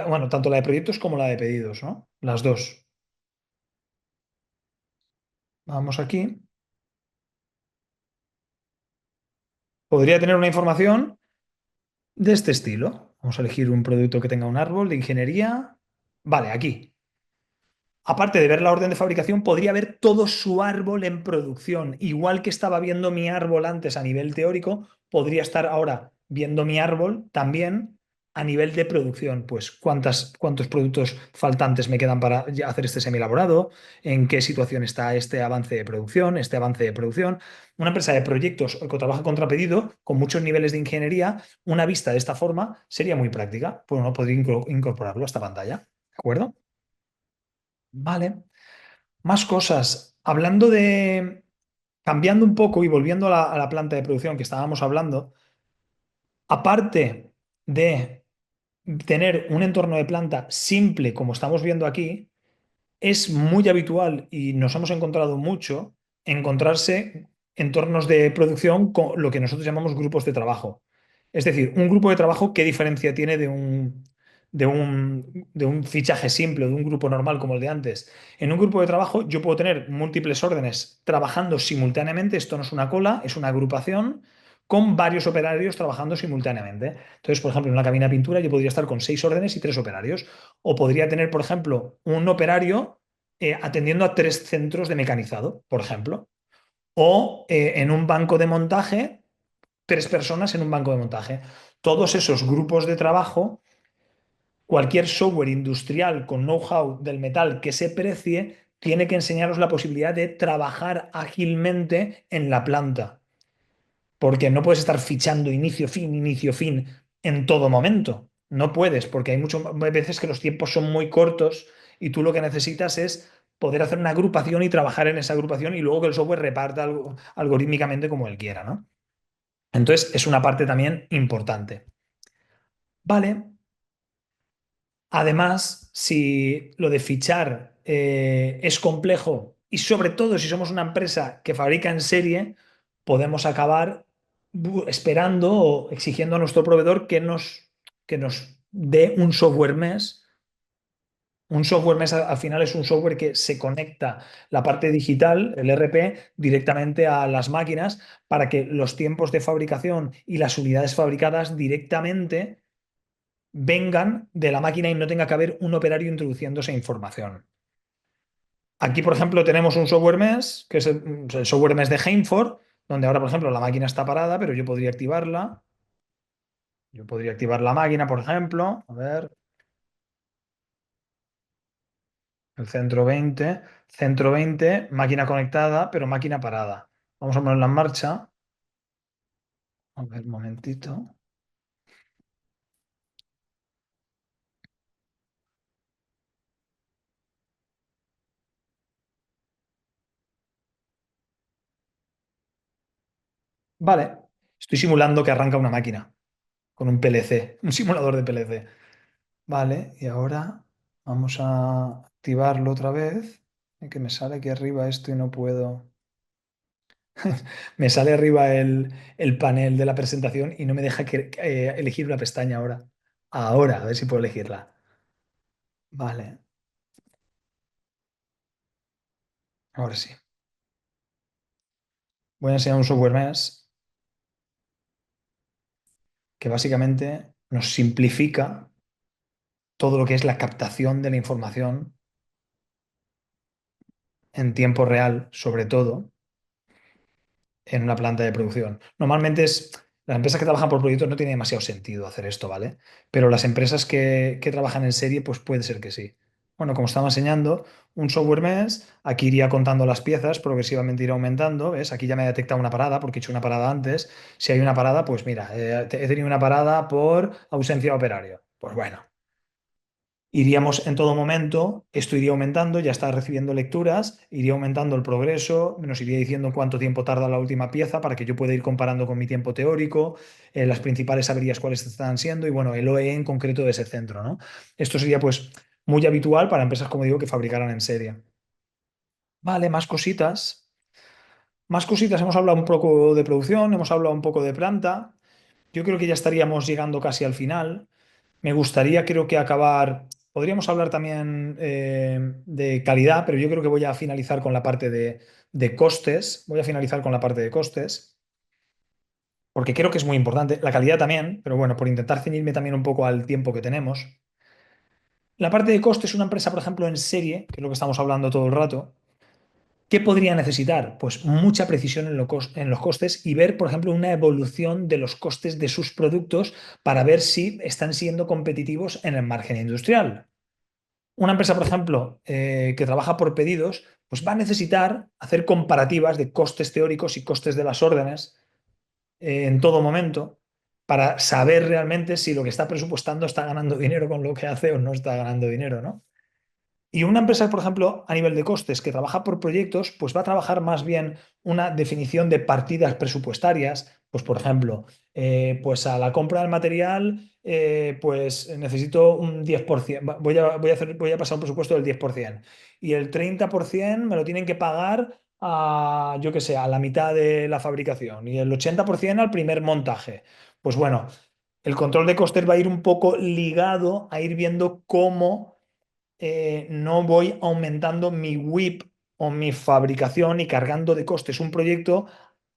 bueno, tanto la de proyectos como la de pedidos, ¿no? Las dos. Vamos aquí. Podría tener una información de este estilo. Vamos a elegir un producto que tenga un árbol de ingeniería. Vale, aquí. Aparte de ver la orden de fabricación, podría ver todo su árbol en producción. Igual que estaba viendo mi árbol antes a nivel teórico, podría estar ahora viendo mi árbol también a nivel de producción. Pues cuántos productos faltantes me quedan para ya hacer este semi-elaborado, en qué situación está este avance de producción, este avance de producción. Una empresa de proyectos que trabaja contra pedido, con muchos niveles de ingeniería, una vista de esta forma sería muy práctica. Pues uno podría incorporarlo a esta pantalla. ¿De acuerdo? Vale. Más cosas. Hablando de, cambiando un poco y volviendo a la planta de producción que estábamos hablando, aparte de tener un entorno de planta simple como estamos viendo aquí, es muy habitual y nos hemos encontrado mucho encontrarse entornos de producción con lo que nosotros llamamos grupos de trabajo. Es decir, un grupo de trabajo, ¿qué diferencia tiene de un fichaje simple o de un grupo normal como el de antes? En un grupo de trabajo yo puedo tener múltiples órdenes trabajando simultáneamente. Esto no es una cola, es una agrupación con varios operarios trabajando simultáneamente. Entonces, por ejemplo, en una cabina de pintura yo podría estar con 6 órdenes y 3 operarios. O podría tener, por ejemplo, un operario atendiendo a 3 centros de mecanizado, por ejemplo. O en un banco de montaje, 3 personas en un banco de montaje. Todos esos grupos de trabajo, cualquier software industrial con know-how del metal que se precie, tiene que enseñaros la posibilidad de trabajar ágilmente en la planta. Porque no puedes estar fichando inicio, fin en todo momento. No puedes, porque hay muchas veces que los tiempos son muy cortos y tú lo que necesitas es poder hacer una agrupación y trabajar en esa agrupación y luego que el software reparta algorítmicamente como él quiera, ¿no? Entonces, es una parte también importante. Vale. Además, si lo de fichar es complejo y sobre todo si somos una empresa que fabrica en serie, podemos acabar esperando o exigiendo a nuestro proveedor que nos dé un software mes. Un software mes al final es un software que se conecta la parte digital, el ERP, directamente a las máquinas para que los tiempos de fabricación y las unidades fabricadas directamente vengan de la máquina y no tenga que haber un operario introduciendo esa información. Aquí, por ejemplo, tenemos un software mesh, que es el software mesh de Hainford, donde ahora, por ejemplo, la máquina está parada, pero yo podría activarla. Yo podría activar la máquina, por ejemplo. A ver, el centro 20, máquina conectada, pero máquina parada. Vamos a ponerla en marcha. A ver, un momentito. Vale, estoy simulando que arranca una máquina con un PLC, un simulador de PLC. Vale, y ahora vamos a activarlo otra vez. Que me sale aquí arriba esto y no puedo. Me sale arriba el panel de la presentación y no me deja elegir una pestaña ahora. Ahora, a ver si puedo elegirla. Vale, ahora sí. Voy a enseñar un software más que básicamente nos simplifica todo lo que es la captación de la información en tiempo real, sobre todo en una planta de producción. Normalmente las empresas que trabajan por proyectos no tiene demasiado sentido hacer esto, ¿vale? Pero las empresas que trabajan en serie, pues puede ser que sí. Bueno, como estaba enseñando, un software mes, aquí iría contando las piezas, progresivamente irá aumentando, ¿ves? Aquí ya me ha detectado una parada porque he hecho una parada antes. Si hay una parada, pues mira, he tenido una parada por ausencia de operario. Pues bueno, iríamos en todo momento, esto iría aumentando, ya está recibiendo lecturas, iría aumentando el progreso, nos iría diciendo cuánto tiempo tarda la última pieza para que yo pueda ir comparando con mi tiempo teórico, las principales averías cuáles están siendo y bueno, el OE en concreto de ese centro, ¿no? Esto sería pues muy habitual para empresas, como digo, que fabricaran en serie. Vale, más cositas. Más cositas, hemos hablado un poco de producción, hemos hablado un poco de planta. Yo creo que ya estaríamos llegando casi al final. Me gustaría, creo que acabar. Podríamos hablar también de calidad, pero yo creo que voy a finalizar con la parte de costes. Voy a finalizar con la parte de costes, porque creo que es muy importante. La calidad también, pero bueno, por intentar ceñirme también un poco al tiempo que tenemos. La parte de costes, una empresa, por ejemplo, en serie, que es lo que estamos hablando todo el rato, ¿qué podría necesitar? Pues mucha precisión en los costes y ver, por ejemplo, una evolución de los costes de sus productos para ver si están siendo competitivos en el margen industrial. Una empresa, por ejemplo, que trabaja por pedidos, pues va a necesitar hacer comparativas de costes teóricos y costes de las órdenes en todo momento para saber realmente si lo que está presupuestando está ganando dinero con lo que hace o no está ganando dinero, ¿no? Y una empresa, por ejemplo, a nivel de costes que trabaja por proyectos, pues va a trabajar más bien una definición de partidas presupuestarias. Pues, por ejemplo, pues a la compra del material, pues necesito un 10%. Voy a pasar un presupuesto del 10%. Y el 30% me lo tienen que pagar a, yo qué sé, a la mitad de la fabricación. Y el 80% al primer montaje. Pues bueno, el control de costes va a ir un poco ligado a ir viendo cómo no voy aumentando mi WIP o mi fabricación y cargando de costes un proyecto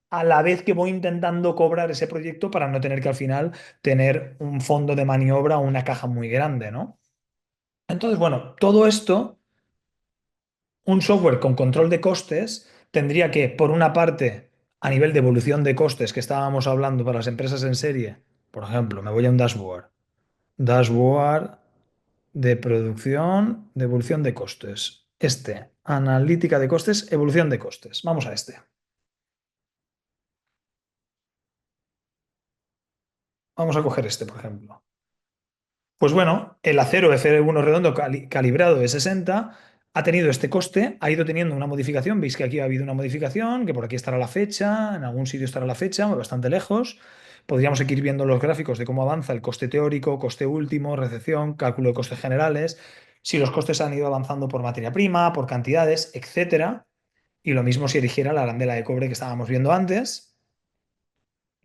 a la vez que voy intentando cobrar ese proyecto para no tener que al final tener un fondo de maniobra o una caja muy grande, ¿no? Entonces, bueno, todo esto, un software con control de costes tendría que, por una parte, a nivel de evolución de costes que estábamos hablando para las empresas en serie, por ejemplo, me voy a un dashboard. Dashboard de producción, de evolución de costes. Analítica de costes, evolución de costes. Vamos a este. Vamos a coger este, por ejemplo. Pues bueno, el acero F1 redondo calibrado de 60 ha tenido este coste, ha ido teniendo una modificación. Veis que aquí ha habido una modificación, que por aquí estará la fecha, en algún sitio estará la fecha, bastante lejos. Podríamos seguir viendo los gráficos de cómo avanza el coste teórico, coste último, recepción, cálculo de costes generales, si los costes han ido avanzando por materia prima, por cantidades, etcétera. Y lo mismo si eligiera la arandela de cobre que estábamos viendo antes.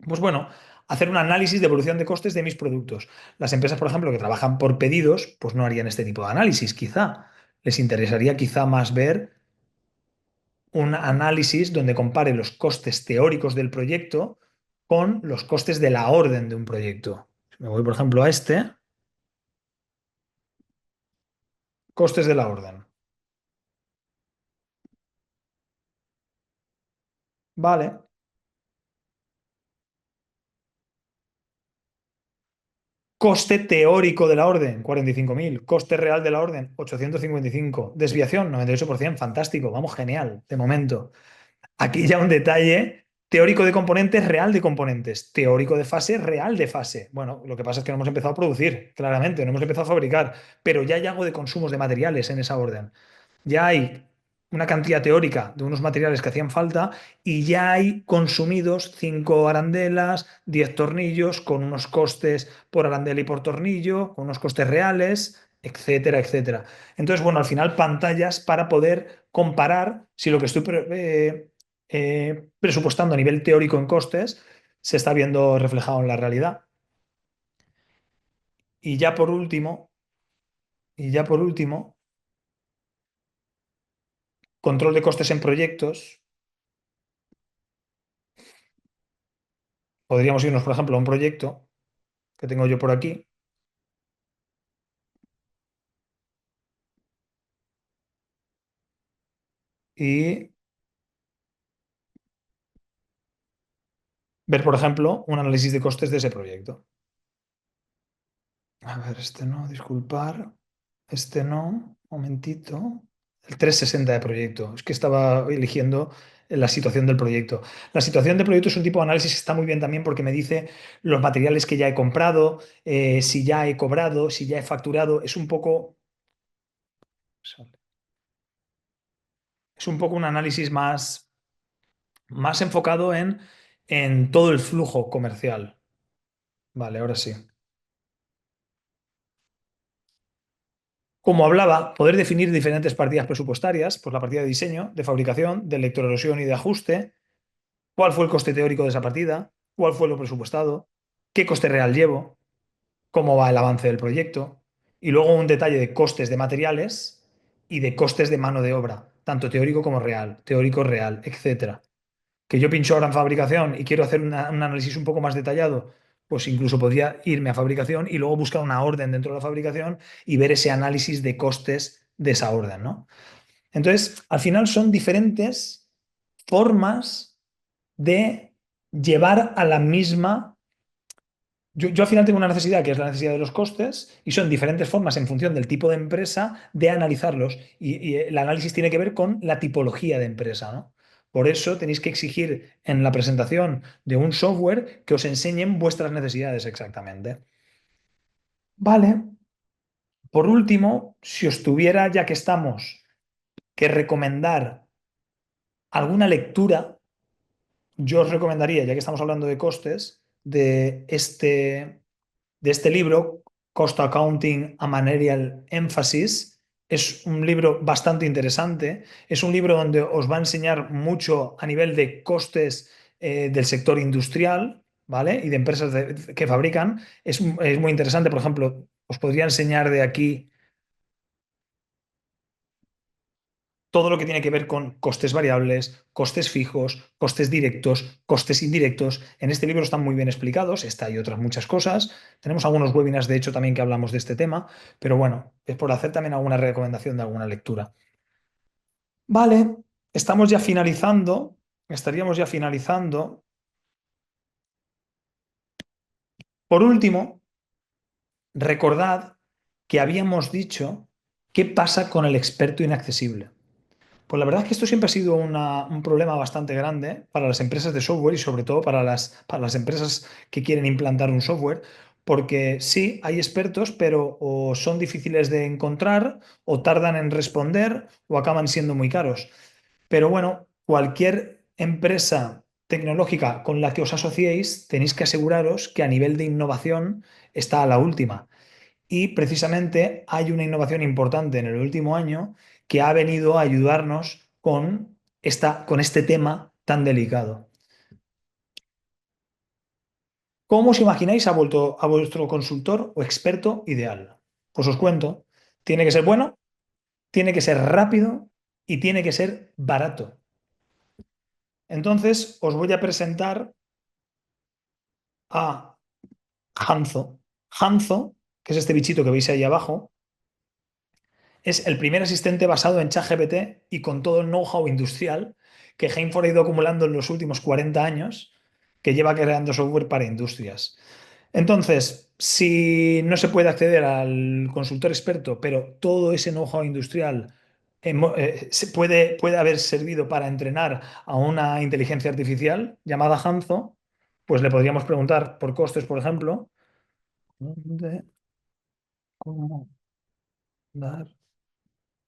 Pues bueno, hacer un análisis de evolución de costes de mis productos. Las empresas, por ejemplo, que trabajan por pedidos, pues no harían este tipo de análisis, quizá. Les interesaría quizá más ver un análisis donde compare los costes teóricos del proyecto con los costes de la orden de un proyecto. Me voy, por ejemplo, a este, costes de la orden. Vale. Coste teórico de la orden, 45.000. Coste real de la orden, 855. Desviación, 98%. Fantástico, vamos, genial, de momento. Aquí ya un detalle. Teórico de componentes, real de componentes. Teórico de fase, real de fase. Bueno, lo que pasa es que no hemos empezado a producir, claramente, no hemos empezado a fabricar, pero ya hay algo de consumos de materiales en esa orden. Ya hay una cantidad teórica de unos materiales que hacían falta y ya hay consumidos 5 arandelas, 10 tornillos, con unos costes por arandela y por tornillo, con unos costes reales, etcétera, etcétera. Entonces, bueno, al final pantallas para poder comparar si lo que estoy presupuestando a nivel teórico en costes se está viendo reflejado en la realidad. Y ya por último, y ya por último, control de costes en proyectos. Podríamos irnos, por ejemplo, a un proyecto que tengo yo por aquí y ver, por ejemplo, un análisis de costes de ese proyecto. A ver, este no, disculpar. Este no, momentito. El 360 de proyecto. Es que estaba eligiendo la situación del proyecto. La situación del proyecto es un tipo de análisis que está muy bien también porque me dice los materiales que ya he comprado, si ya he cobrado, si ya he facturado. Es un poco un análisis más enfocado en todo el flujo comercial. Vale, ahora sí. Como hablaba, poder definir diferentes partidas presupuestarias, pues la partida de diseño, de fabricación, de electroerosión y de ajuste, cuál fue el coste teórico de esa partida, cuál fue lo presupuestado, qué coste real llevo, cómo va el avance del proyecto, y luego un detalle de costes de materiales y de costes de mano de obra, tanto teórico real, etcétera. Que yo pincho ahora en fabricación y quiero hacer un análisis un poco más detallado, pues incluso podría irme a fabricación y luego buscar una orden dentro de la fabricación y ver ese análisis de costes de esa orden, ¿no? Entonces, al final son diferentes formas de llevar a la misma. Yo al final tengo una necesidad que es la necesidad de los costes y son diferentes formas en función del tipo de empresa de analizarlos. Y el análisis tiene que ver con la tipología de empresa, ¿no? Por eso tenéis que exigir en la presentación de un software que os enseñen vuestras necesidades exactamente. Vale. Por último, si os tuviera, ya que estamos, que recomendar alguna lectura, yo os recomendaría, ya que estamos hablando de costes, de este libro, Cost Accounting a Managerial Emphasis. Es un libro bastante interesante. Es un libro donde os va a enseñar mucho a nivel de costes del sector industrial, ¿vale? Y de empresas que fabrican. Es muy interesante. Por ejemplo, os podría enseñar de aquí todo lo que tiene que ver con costes variables, costes fijos, costes directos, costes indirectos. En este libro están muy bien explicados, esta y otras muchas cosas. Tenemos algunos webinars, de hecho, también que hablamos de este tema, pero bueno, es por hacer también alguna recomendación de alguna lectura. Vale, estamos ya finalizando, estaríamos ya finalizando. Por último, recordad que habíamos dicho qué pasa con el experto inaccesible. Pues la verdad es que esto siempre ha sido un problema bastante grande para las empresas de software y sobre todo para las empresas que quieren implantar un software, porque sí, hay expertos, pero o son difíciles de encontrar, o tardan en responder, o acaban siendo muy caros. Pero bueno, cualquier empresa tecnológica con la que os asociéis, tenéis que aseguraros que a nivel de innovación está a la última. Y precisamente hay una innovación importante en el último año que ha venido a ayudarnos con este tema tan delicado. ¿Cómo os imagináis a vuestro consultor o experto ideal? Pues os cuento, tiene que ser bueno, tiene que ser rápido y tiene que ser barato. Entonces os voy a presentar a Hanzo. Hanzo, que es este bichito que veis ahí abajo, es el primer asistente basado en ChatGPT y con todo el know-how industrial que Heinford ha ido acumulando en los últimos 40 años, que lleva creando software para industrias. Entonces, si no se puede acceder al consultor experto, pero todo ese know-how industrial puede haber servido para entrenar a una inteligencia artificial llamada Hanzo, pues le podríamos preguntar por costes, por ejemplo, ¿dónde, cómo dar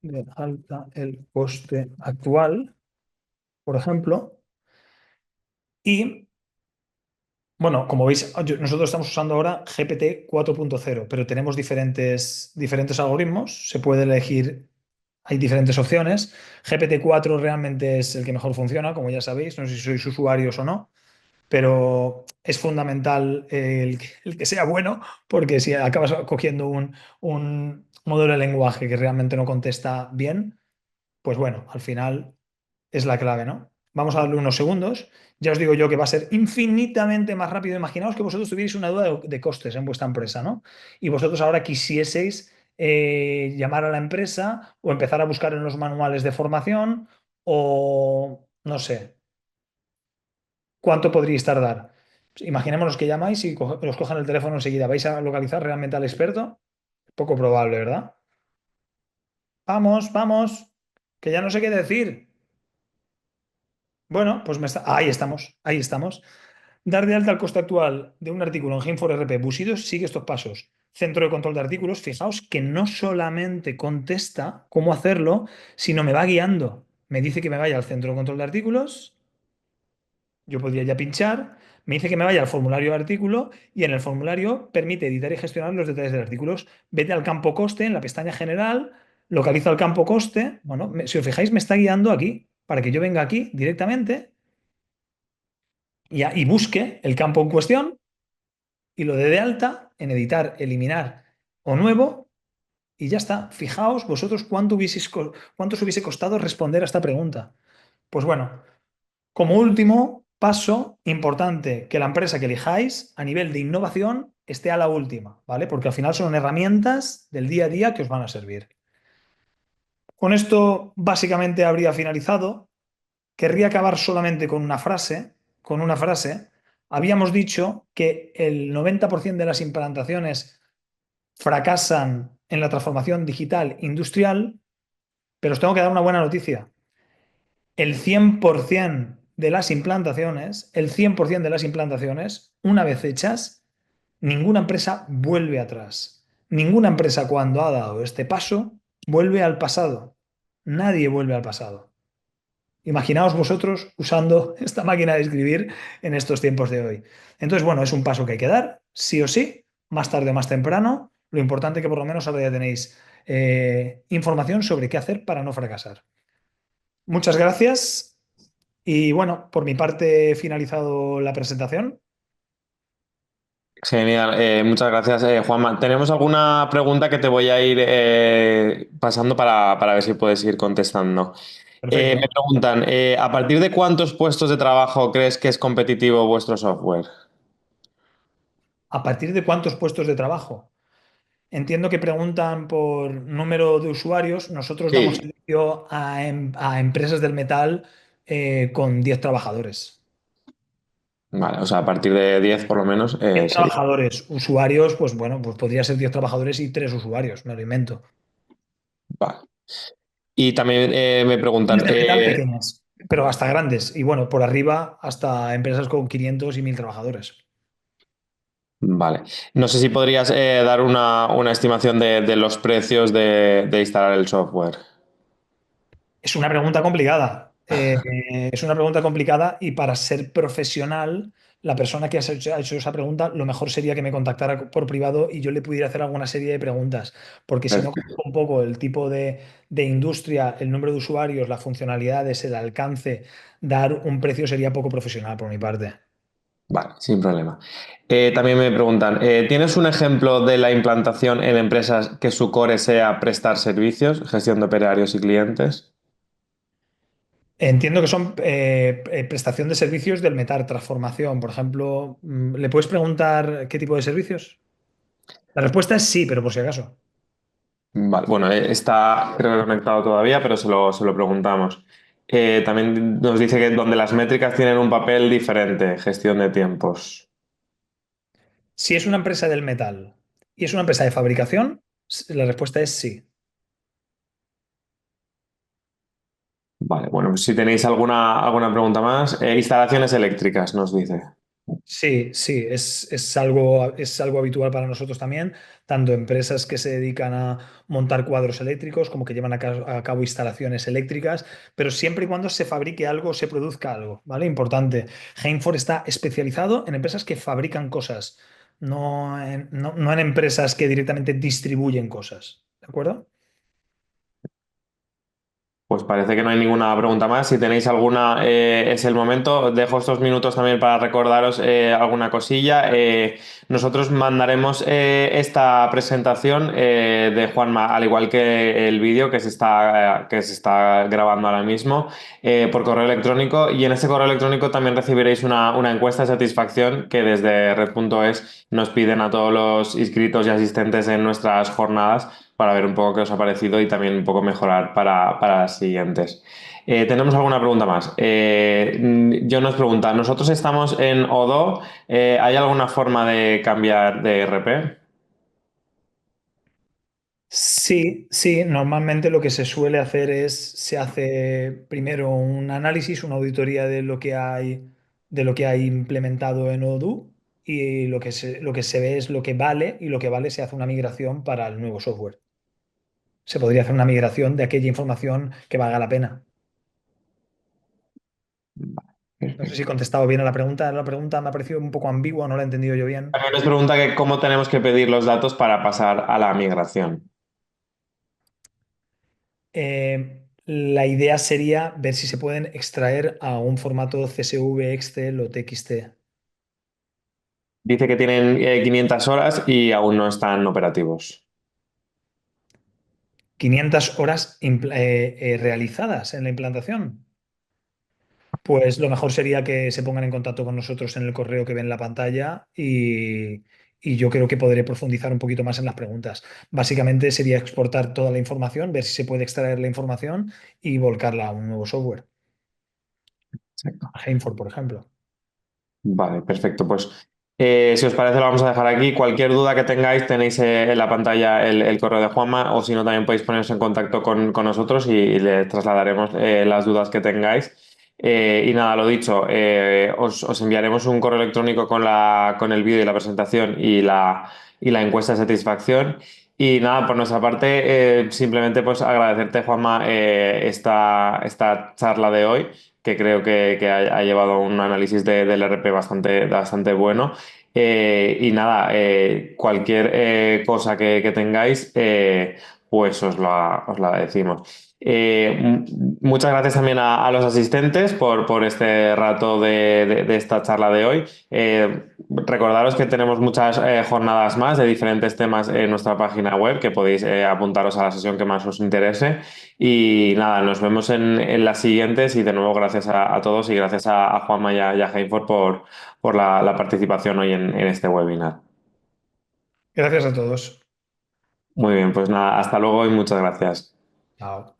de alta el coste actual, por ejemplo? Y bueno, como veis, nosotros estamos usando ahora GPT 4.0, pero tenemos diferentes algoritmos. Se puede elegir, hay diferentes opciones. GPT 4 realmente es el que mejor funciona, como ya sabéis. No sé si sois usuarios o no, pero es fundamental el que sea bueno, porque si acabas cogiendo un modelo de lenguaje que realmente no contesta bien, pues bueno, al final es la clave, ¿no? Vamos a darle unos segundos. Ya os digo yo que va a ser infinitamente más rápido. Imaginaos que vosotros tuvierais una duda de costes en vuestra empresa, ¿no? Y vosotros ahora quisieseis llamar a la empresa o empezar a buscar en los manuales de formación o no sé, ¿cuánto podríais tardar? Imaginémonos que llamáis y os cogen el teléfono enseguida. ¿Vais a localizar realmente al experto? Poco probable, ¿verdad? Vamos, vamos, que ya no sé qué decir. Bueno, pues ahí estamos, ahí estamos. Dar de alta el coste actual de un artículo en Gainfor RP Busidos sigue estos pasos. Centro de control de artículos, fijaos que no solamente contesta cómo hacerlo, sino me va guiando. Me dice que me vaya al centro de control de artículos, yo podría ya pinchar, me dice que me vaya al formulario de artículo y en el formulario permite editar y gestionar los detalles del artículo. Vete al campo coste en la pestaña general, localizo el campo coste. Bueno, si os fijáis, me está guiando aquí para que yo venga aquí directamente y busque el campo en cuestión y lo dé de alta en editar, eliminar o nuevo y ya está. Fijaos vosotros cuánto os hubiese costado responder a esta pregunta. Pues bueno, como último paso importante, que la empresa que elijáis a nivel de innovación esté a la última, ¿vale? Porque al final son herramientas del día a día que os van a servir. Con esto básicamente habría finalizado. Querría acabar solamente con una frase, con una frase. Habíamos dicho que el 90% de las implantaciones fracasan en la transformación digital industrial, pero os tengo que dar una buena noticia. El 100% de las implantaciones, el 100% de las implantaciones, una vez hechas, ninguna empresa vuelve atrás. Ninguna empresa cuando ha dado este paso vuelve al pasado. Nadie vuelve al pasado. Imaginaos vosotros usando esta máquina de escribir en estos tiempos de hoy. Entonces, bueno, es un paso que hay que dar, sí o sí, más tarde o más temprano. Lo importante es que por lo menos ahora ya tenéis información sobre qué hacer para no fracasar. Muchas gracias y bueno, por mi parte he finalizado la presentación. Genial, muchas gracias, Juanma. Tenemos alguna pregunta que te voy a ir pasando para ver si puedes ir contestando. Me Perfecto. preguntan, ¿a partir de cuántos puestos de trabajo crees que es competitivo vuestro software? ¿A partir de cuántos puestos de trabajo? Entiendo que preguntan por número de usuarios. Nosotros damos Sí, servicio a empresas del metal con 10 trabajadores. vale, o sea, a partir de 10 por lo menos 10 sería. trabajadores, usuarios, pues bueno, pues podría ser 10 trabajadores y 3 usuarios, me lo invento. Vale. Y también me preguntan, Empresas del metal pequeñas, pero hasta grandes. Y bueno, por arriba hasta empresas con 500 y 1000 trabajadores. vale, no sé si podrías dar una estimación de los precios de instalar el software. Es una pregunta complicada. Es una pregunta complicada y para ser profesional, la persona que ha hecho esa pregunta, lo mejor sería que me contactara por privado y yo le pudiera hacer alguna serie de preguntas. Porque si no conozco un poco el tipo de industria, el número de usuarios, las funcionalidades, el alcance, dar un precio sería poco profesional por mi parte. Vale, sin problema. También me preguntan, ¿tienes un ejemplo de la implantación en empresas que su core sea prestar servicios, gestión de operarios y clientes? Entiendo que son prestación de servicios del metal, transformación. Por ejemplo, ¿le puedes preguntar qué tipo de servicios? La respuesta es sí, pero por si acaso. Vale, bueno, está creo que conectado todavía, pero se lo preguntamos. También nos dice que donde las métricas tienen un papel diferente, gestión de tiempos. Si es una empresa del metal y es una empresa de fabricación, la respuesta es sí. Vale, bueno, pues si tenéis alguna pregunta más, instalaciones eléctricas, nos dice. Sí, sí, es algo habitual para nosotros también, tanto empresas que se dedican a montar cuadros eléctricos como que llevan a cabo instalaciones eléctricas, pero siempre y cuando se fabrique algo, se produzca algo, ¿vale? Importante. Heinford está especializado en empresas que fabrican cosas, no en empresas que directamente distribuyen cosas, ¿de acuerdo? Pues parece que no hay ninguna pregunta más. Si tenéis alguna, es el momento. Dejo estos minutos también para recordaros alguna cosilla. Nosotros mandaremos esta presentación de Juanma, al igual que el vídeo que se está grabando ahora mismo, por correo electrónico. Y en ese correo electrónico también recibiréis una encuesta de satisfacción que desde red.es nos piden a todos los inscritos y asistentes en nuestras jornadas para ver un poco qué os ha parecido y también un poco mejorar para las siguientes. Tenemos alguna pregunta más. Yo nos pregunta, nosotros estamos en Odoo, ¿hay alguna forma de cambiar de RP? Sí, sí, normalmente lo que se suele hacer se hace primero un análisis, una auditoría de lo que hay implementado en Odoo y lo que se ve es lo que vale y lo que vale se hace una migración para el nuevo software. Se podría hacer una migración de aquella información que valga la pena. No sé si he Perfecto. contestado bien a la pregunta. La pregunta me ha parecido un poco ambigua, no la he entendido yo bien. También nos pregunta que cómo tenemos que pedir los datos para pasar a la migración. La idea sería ver si se pueden extraer a un formato CSV, Excel o TXT. Dice que tienen 500 horas y aún no están operativos. 500 horas realizadas en la implantación. Pues lo mejor sería que se pongan en contacto con nosotros en el correo que ven en la pantalla y yo creo que podré profundizar un poquito más en las preguntas. Básicamente sería exportar toda la información, ver si se puede extraer la información y volcarla a un nuevo software, Exacto. a Heinford, por ejemplo. Vale, perfecto. Pues si os parece, lo vamos a dejar aquí. Cualquier duda que tengáis, tenéis en la pantalla el correo de Juanma, o si no, también podéis poneros en contacto con nosotros y le trasladaremos las dudas que tengáis. Y nada, lo dicho, os enviaremos un correo electrónico con el vídeo y la presentación y la encuesta de satisfacción. Y nada, por nuestra parte, simplemente pues agradecerte, Juanma, esta charla de hoy que creo que ha llevado un análisis del RP bastante bueno. Y nada, cualquier cosa que tengáis, pues os la decimos. Muchas gracias también a los asistentes por este rato de esta charla de hoy. Recordaros que tenemos muchas jornadas más de diferentes temas en nuestra página web, que podéis apuntaros a la sesión que más os interese. Y nada, nos vemos en las siguientes y de nuevo gracias a todos y gracias a Juanma y a Heinford por la participación hoy en este webinar. Gracias a todos. Muy bien, pues nada, hasta luego y muchas gracias. Chao.